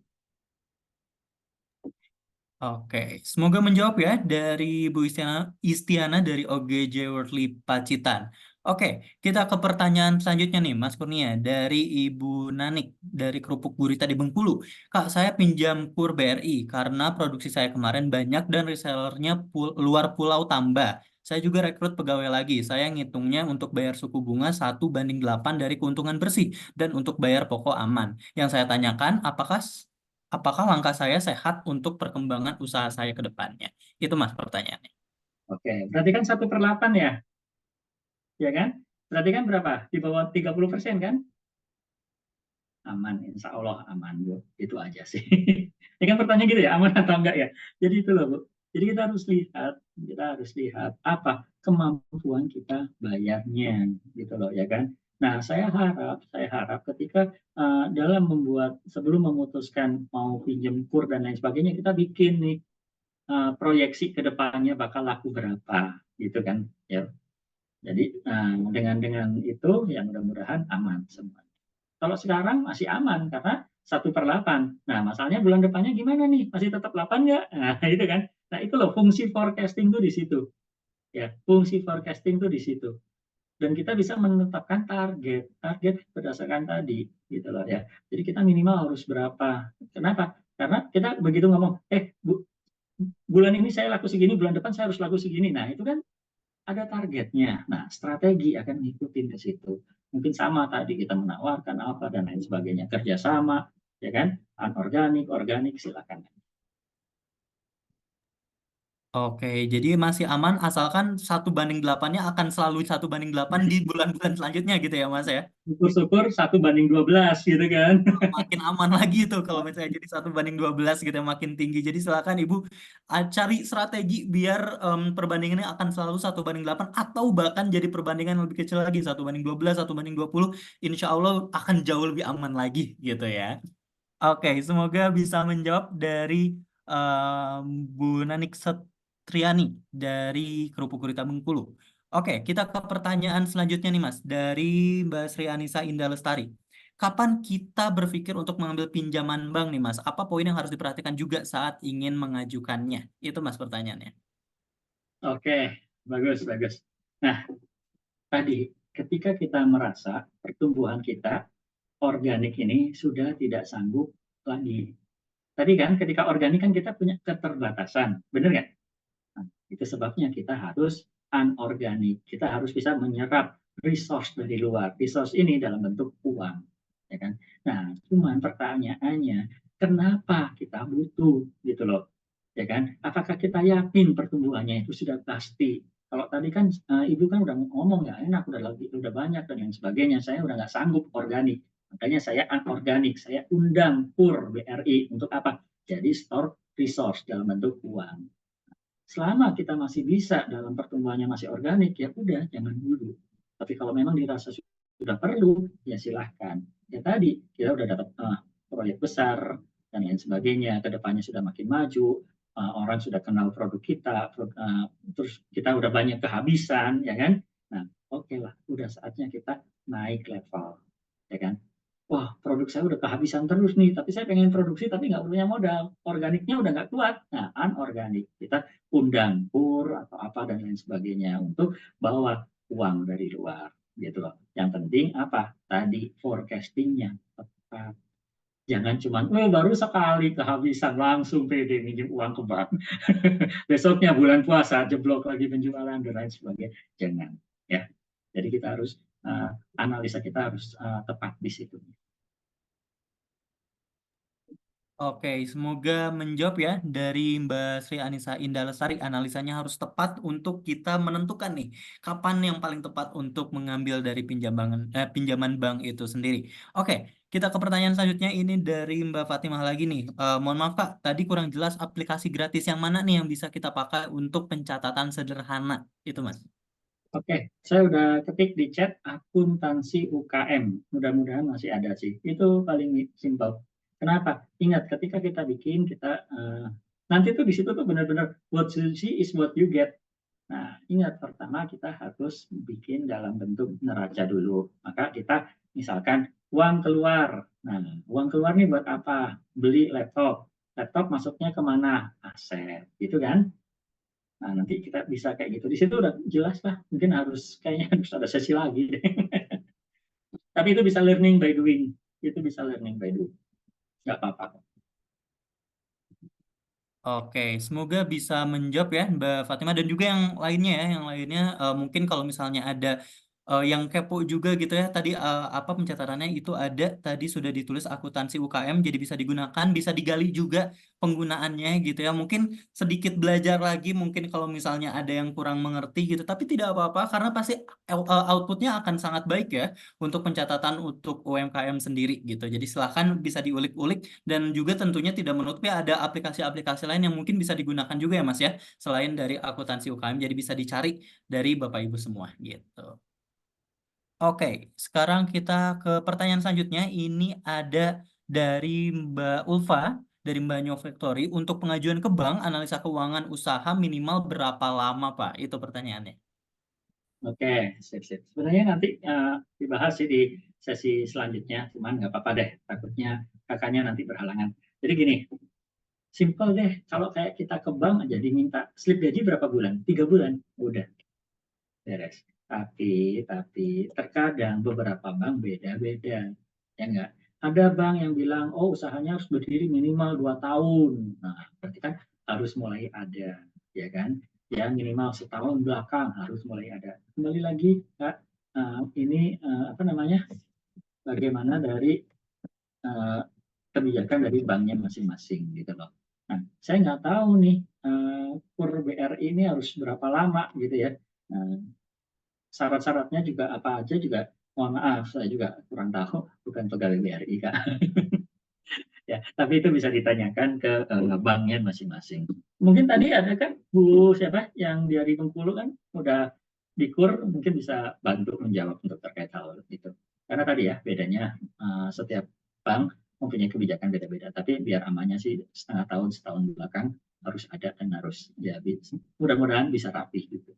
Oke, semoga menjawab ya dari Bu Istiana dari OGJ Worldly Pacitan. Oke, kita ke pertanyaan selanjutnya nih, Mas Kurnia dari Ibu Nanik dari Kerupuk Gurita di Bengkulu. Kak, saya pinjam KUR BRI karena produksi saya kemarin banyak dan resellernya luar pulau tambah. Saya juga rekrut pegawai lagi. Saya ngitungnya untuk bayar suku bunga 1:8 dari keuntungan bersih dan untuk bayar pokok aman. Yang saya tanyakan, apakah langkah saya sehat untuk perkembangan usaha saya ke depannya? Itu Mas pertanyaannya. Oke, berarti kan 1/8 ya, ya kan? Berarti kan berapa? Di bawah 30% kan? Aman, insya Allah aman Bu. Itu aja sih. Ini kan pertanyaan gitu ya, aman atau enggak ya? Jadi itu loh Bu. Jadi kita harus lihat apa kemampuan kita bayarnya, gitu loh ya kan. Nah, saya harap ketika dalam sebelum memutuskan mau pinjam kur dan lain sebagainya, kita bikin nih proyeksi ke depannya bakal laku berapa, gitu kan. Ya, jadi dengan itu ya mudah-mudahan aman semua. Kalau sekarang masih aman karena 1/8. Nah, masalahnya bulan depannya gimana nih? Masih tetap 8 nggak? Nah, itu kan. Nah, itu loh fungsi forecasting tuh di situ. Ya, fungsi forecasting tuh di situ. Dan kita bisa menetapkan target berdasarkan tadi, gitu loh ya. Jadi kita minimal harus berapa? Kenapa? Karena kita begitu ngomong, bulan ini saya laku segini, bulan depan saya harus laku segini. Nah, itu kan ada targetnya. Nah, strategi akan ngikutin ke situ. Mungkin sama tadi kita menawarkan apa dan lain sebagainya. Kerjasama, ya kan? Anorganik, organik, silakan. Oke, jadi masih aman asalkan 1:8-nya akan selalu 1:8 di bulan-bulan selanjutnya gitu ya Mas ya. Syukur-syukur 1/12 gitu kan. Makin aman lagi tuh kalau misalnya jadi 1:12 gitu makin tinggi. Jadi silakan Ibu cari strategi biar perbandingannya akan selalu 1:8 atau bahkan jadi perbandingan lebih kecil lagi 1:12, 1:20. Insya Allah akan jauh lebih aman lagi gitu ya. Oke, semoga bisa menjawab dari em, Bu Nanik Setriani dari Kerupuk Gurita Bengkulu. Oke, kita ke pertanyaan selanjutnya nih Mas, dari Mbak Sri Anissa Indah Lestari. Kapan kita berpikir untuk mengambil pinjaman bank nih Mas? Apa poin yang harus diperhatikan juga saat ingin mengajukannya? Itu Mas pertanyaannya. Oke, bagus, bagus. Nah, tadi ketika kita merasa pertumbuhan kita organik ini sudah tidak sanggup lagi. Tadi kan ketika organik kan kita punya keterbatasan, benar nggak? Nah, itu sebabnya kita harus anorganik. Kita harus bisa menyerap resource dari luar. Resource ini dalam bentuk uang, ya kan? Nah, cuman pertanyaannya, kenapa kita butuh gitu loh, ya kan? Apakah kita yakin pertumbuhannya itu sudah pasti? Kalau tadi kan ibu kan udah ngomong ya enak, udah banyak dan lain sebagainya. Saya udah nggak sanggup organik, makanya saya anorganik. Saya undang KUR BRI untuk apa? Jadi store resource dalam bentuk uang. Selama kita masih bisa dalam pertumbuhannya masih organik, ya udah jangan dulu. Tapi kalau memang dirasa sudah perlu, ya silahkan. Ya tadi kita udah dapat proyek besar dan lain sebagainya, kedepannya sudah makin maju, orang sudah kenal produk kita, terus kita udah banyak kehabisan, ya kan? Nah, oke lah, udah saatnya kita naik level, ya kan? Wah, produk saya udah kehabisan terus nih, tapi saya pengen produksi tapi nggak punya modal, organiknya udah nggak kuat. Nah, anorganik kita undang kur atau apa dan lain sebagainya untuk bawa uang dari luar, gitu loh. Yang penting apa? Tadi forecastingnya tepat. Jangan cuma, baru sekali kehabisan langsung pede minjem uang ke bank. Besoknya bulan puasa jeblok lagi penjualan dan lain sebagainya. Jangan, ya. Jadi kita harus analisa kita harus tepat di situ. Oke, semoga menjawab ya dari Mbak Sri Anissa Indah Lestari. Analisanya harus tepat untuk kita menentukan nih kapan yang paling tepat untuk mengambil dari pinjaman bank itu sendiri. Oke, kita ke pertanyaan selanjutnya ini dari Mbak Fatimah lagi nih. Mohon maaf Kak, tadi kurang jelas aplikasi gratis yang mana nih yang bisa kita pakai untuk pencatatan sederhana itu Mas. Oke, saya udah ketik di chat akuntansi UKM. Mudah-mudahan masih ada sih. Itu paling simpel. Kenapa? Ingat, ketika kita bikin, kita nanti tuh di situ tuh benar-benar what you see is what you get. Nah, ingat pertama kita harus bikin dalam bentuk neraca dulu. Maka kita misalkan uang keluar. Nah, uang keluar nih buat apa? Beli laptop. Laptop masuknya kemana? Aset, gitu kan? Nah, nanti kita bisa kayak gitu. Di situ udah jelas lah. Mungkin harus kayaknya harus ada sesi lagi deh. Tapi itu bisa learning by doing. Itu bisa learning by doing. Nggak apa-apa. Oke, semoga bisa menjawab ya Mbak Fatimah dan juga yang lainnya ya, yang lainnya mungkin kalau misalnya ada yang kepo juga gitu ya, tadi apa pencatatannya itu ada tadi sudah ditulis akuntansi UKM jadi bisa digunakan, bisa digali juga penggunaannya gitu ya. Mungkin sedikit belajar lagi, mungkin kalau misalnya ada yang kurang mengerti gitu, tapi tidak apa-apa karena pasti outputnya akan sangat baik ya untuk pencatatan untuk UMKM sendiri gitu. Jadi silahkan bisa diulik-ulik dan juga tentunya tidak menutupi ada aplikasi-aplikasi lain yang mungkin bisa digunakan juga ya Mas ya, selain dari akuntansi UKM, jadi bisa dicari dari Bapak Ibu semua gitu. Oke, sekarang kita ke pertanyaan selanjutnya. Ini ada dari Mbak Ulfa, dari Mbak Nyo Factory. Untuk pengajuan ke bank, analisa keuangan usaha minimal berapa lama Pak? Itu pertanyaannya. Oke, sip-sip. Sebenarnya nanti dibahas sih di sesi selanjutnya. Cuman nggak apa-apa deh. Takutnya kakaknya nanti berhalangan. Jadi gini, simple deh. Kalau kayak kita ke bank aja diminta slip gaji berapa bulan? 3 bulan. Udah, beres. Tapi terkadang beberapa bank beda-beda, ya enggak? Ada bank yang bilang, oh usahanya harus berdiri minimal 2 tahun. Nah, berarti kan harus mulai ada, ya kan? Ya minimal setahun belakang harus mulai ada. Kembali lagi, Kak, ini apa namanya? Bagaimana dari uh, kebijakan dari banknya masing-masing gitu loh. Nah, saya nggak tahu nih kur BRI ini harus berapa lama gitu ya. Nah, syarat-syaratnya juga apa aja juga mohon maaf saya juga kurang tahu bukan pegawai BRI Kak. Ya, tapi itu bisa ditanyakan ke banknya masing-masing. Mungkin tadi ada kan Bu siapa yang dari Bengkulu kan udah dikur mungkin bisa bantu menjawab untuk terkait hal itu. Karena tadi ya bedanya setiap bank mempunyai kebijakan beda-beda. Tapi biar amannya sih setengah tahun setahun belakang harus ada dan harus ya mudah-mudahan bisa rapi gitu.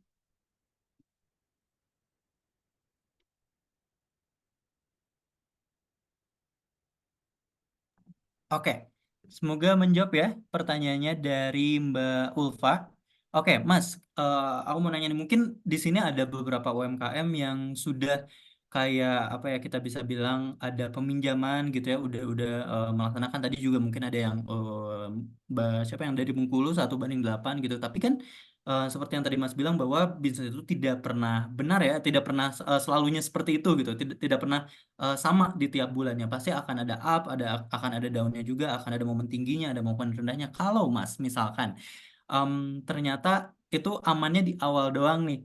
Oke, semoga menjawab ya pertanyaannya dari Mbak Ulfa. Oke, Mas, aku mau nanya nih, mungkin di sini ada beberapa UMKM yang sudah kayak apa ya kita bisa bilang ada peminjaman gitu ya, udah melaksanakan tadi juga mungkin ada yang siapa yang dari Bengkulu 1:8 gitu. Tapi kan seperti yang tadi Mas bilang bahwa bisnis itu tidak pernah benar ya, tidak pernah selalunya seperti itu gitu, tidak pernah sama di tiap bulannya. Pasti akan ada up, akan ada downnya juga, akan ada momen tingginya, ada momen rendahnya. Kalau Mas misalkan ternyata itu amannya di awal doang nih.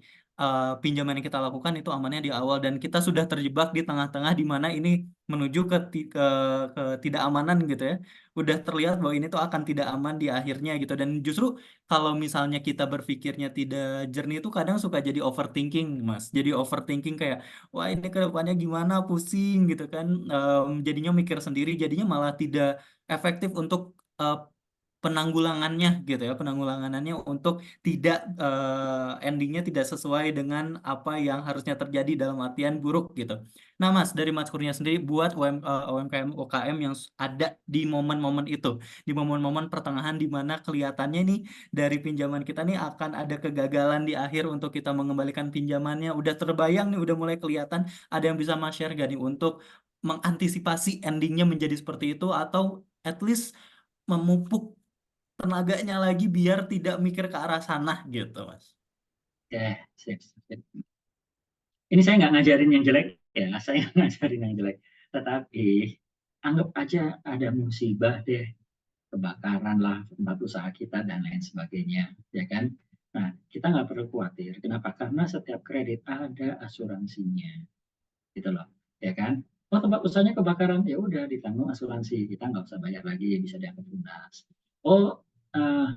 pinjaman yang kita lakukan itu amannya di awal dan kita sudah terjebak di tengah-tengah di mana ini menuju ke ketidakamanan gitu ya. Udah terlihat bahwa ini tuh akan tidak aman di akhirnya gitu dan justru kalau misalnya kita berpikirnya tidak jernih itu kadang suka jadi overthinking, Mas. Jadi overthinking kayak wah ini ke depannya gimana pusing gitu kan. Jadinya mikir sendiri jadinya malah tidak efektif untuk eh, penanggulangannya gitu ya, penanggulangannya untuk tidak endingnya tidak sesuai dengan apa yang harusnya terjadi dalam artian buruk gitu. Nah Mas, dari Mas Kurnia sendiri buat UMKM UKM yang ada di momen-momen itu, di momen-momen pertengahan di mana kelihatannya nih dari pinjaman kita nih akan ada kegagalan di akhir untuk kita mengembalikan pinjamannya, udah terbayang nih, udah mulai kelihatan, ada yang bisa Mas share gak nih untuk mengantisipasi endingnya menjadi seperti itu atau at least memupuk tenaganya lagi biar tidak mikir ke arah sana gitu, Mas. Sip, sip. Ini saya nggak ngajarin yang jelek ya, saya ngajarin yang jelek. Tetapi anggap aja ada musibah deh, kebakaran lah tempat usaha kita dan lain sebagainya, ya kan? Nah, kita nggak perlu khawatir. Kenapa? Karena setiap kredit ada asuransinya, gitu loh, ya kan? Oh, tempat usahanya kebakaran, ya udah ditanggung asuransi, kita nggak usah bayar lagi, bisa dianggap lunas. Oh, uh,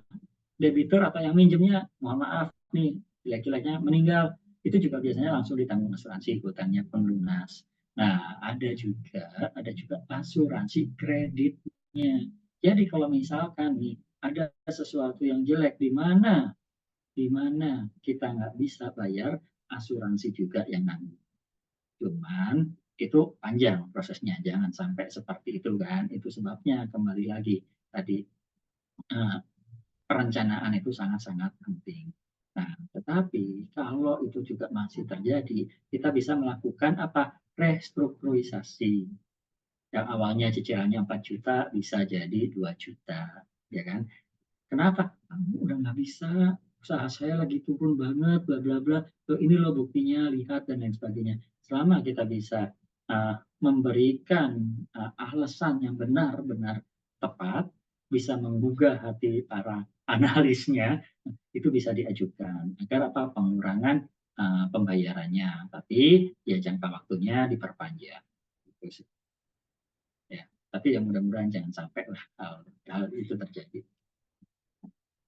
debitur atau yang minjemnya, mohon maaf nih, jelek-jeleknya meninggal, itu juga biasanya langsung ditanggung asuransi, ikutannya pelunas. Nah, ada juga asuransi kreditnya. Jadi kalau misalkan nih ada sesuatu yang jelek di mana kita nggak bisa bayar, asuransi juga yang nanggung. Cuman itu panjang prosesnya, jangan sampai seperti itu kan. Itu sebabnya kembali lagi tadi eh, perencanaan itu sangat-sangat penting. Nah, tetapi kalau itu juga masih terjadi, kita bisa melakukan apa? Restrukturisasi. Yang awalnya cicilannya 4 juta bisa jadi 2 juta, ya kan? Kenapa? Kamu udah nggak bisa, usaha saya lagi turun banget, bla bla bla. Tuh, ini loh buktinya, lihat dan lain sebagainya. Selama kita bisa memberikan alasan yang benar-benar tepat, bisa menggugah hati para analisnya, itu bisa diajukan agar apa pengurangan pembayarannya, tapi ya jangka waktunya diperpanjang. Gitu sih. Ya, tapi ya mudah-mudahan jangan sampai lah hal itu terjadi.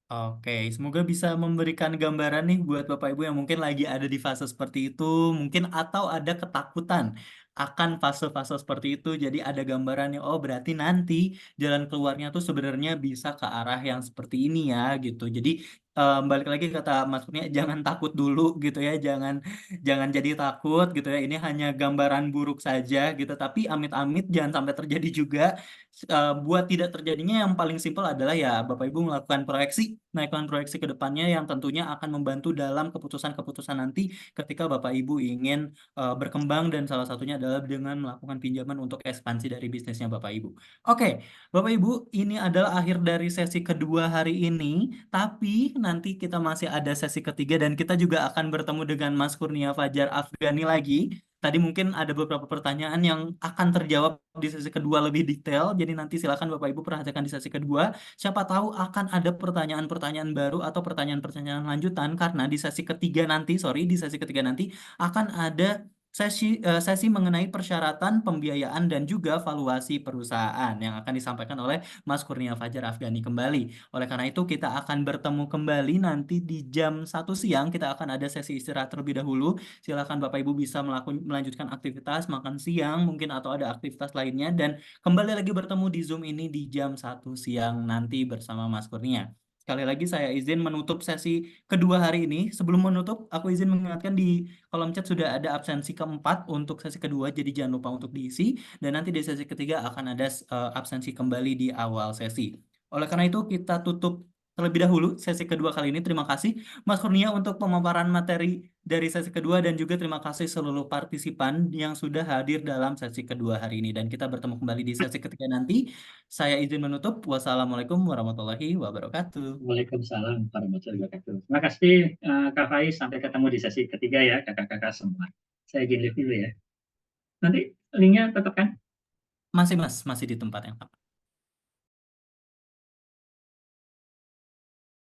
Oke, semoga bisa memberikan gambaran nih buat Bapak Ibu yang mungkin lagi ada di fase seperti itu, mungkin atau ada ketakutan akan fase-fase seperti itu. Jadi ada gambarannya, oh berarti nanti jalan keluarnya tuh sebenarnya bisa ke arah yang seperti ini ya gitu. Jadi balik lagi kata Mas Kurnia, jangan takut dulu gitu ya, jangan jangan jadi takut gitu ya. Ini hanya gambaran buruk saja gitu. Tapi amit-amit jangan sampai terjadi juga. Buat tidak terjadinya yang paling simpel adalah ya Bapak Ibu melakukan proyeksi ke depannya yang tentunya akan membantu dalam keputusan-keputusan nanti ketika Bapak Ibu ingin berkembang dan salah satunya adalah dengan melakukan pinjaman untuk ekspansi dari bisnisnya Bapak Ibu. Oke, Bapak Ibu, ini adalah akhir dari sesi kedua hari ini, tapi nanti kita masih ada sesi ketiga dan kita juga akan bertemu dengan Mas Kurnia Fajar Afgani lagi. Tadi mungkin ada beberapa pertanyaan yang akan terjawab di sesi kedua lebih detail. Jadi nanti silakan Bapak Ibu perhatikan di sesi kedua. Siapa tahu akan ada pertanyaan-pertanyaan baru atau pertanyaan-pertanyaan lanjutan karena di sesi ketiga nanti, sorry, di sesi ketiga nanti akan ada sesi mengenai persyaratan pembiayaan dan juga valuasi perusahaan yang akan disampaikan oleh Mas Kurnia Fajar Afgani kembali. Oleh karena itu kita akan bertemu kembali nanti di jam 1 siang. Kita akan ada sesi istirahat terlebih dahulu. Silakan Bapak Ibu bisa melanjutkan aktivitas makan siang mungkin atau ada aktivitas lainnya dan kembali lagi bertemu di Zoom ini di jam 1 siang nanti bersama Mas Kurnia. Sekali lagi saya izin menutup sesi kedua hari ini. Sebelum menutup, aku izin mengingatkan di kolom chat sudah ada absensi keempat untuk sesi kedua, jadi jangan lupa untuk diisi. Dan nanti di sesi ketiga akan ada absensi kembali di awal sesi. Oleh karena itu, kita tutup terlebih dahulu sesi kedua kali ini. Terima kasih Mas Kurnia untuk pemaparan materi dari sesi kedua dan juga terima kasih seluruh partisipan yang sudah hadir dalam sesi kedua hari ini. Dan kita bertemu kembali di sesi ketiga nanti. Saya izin menutup. Wassalamualaikum warahmatullahi wabarakatuh. Waalaikumsalam warahmatullahi wabarakatuh. Terima kasih Kak Faiz. Sampai ketemu di sesi ketiga ya kakak-kakak semua. Saya izin live dulu ya. Nanti linknya tetap kan? Masih Mas, masih di tempat yang sama.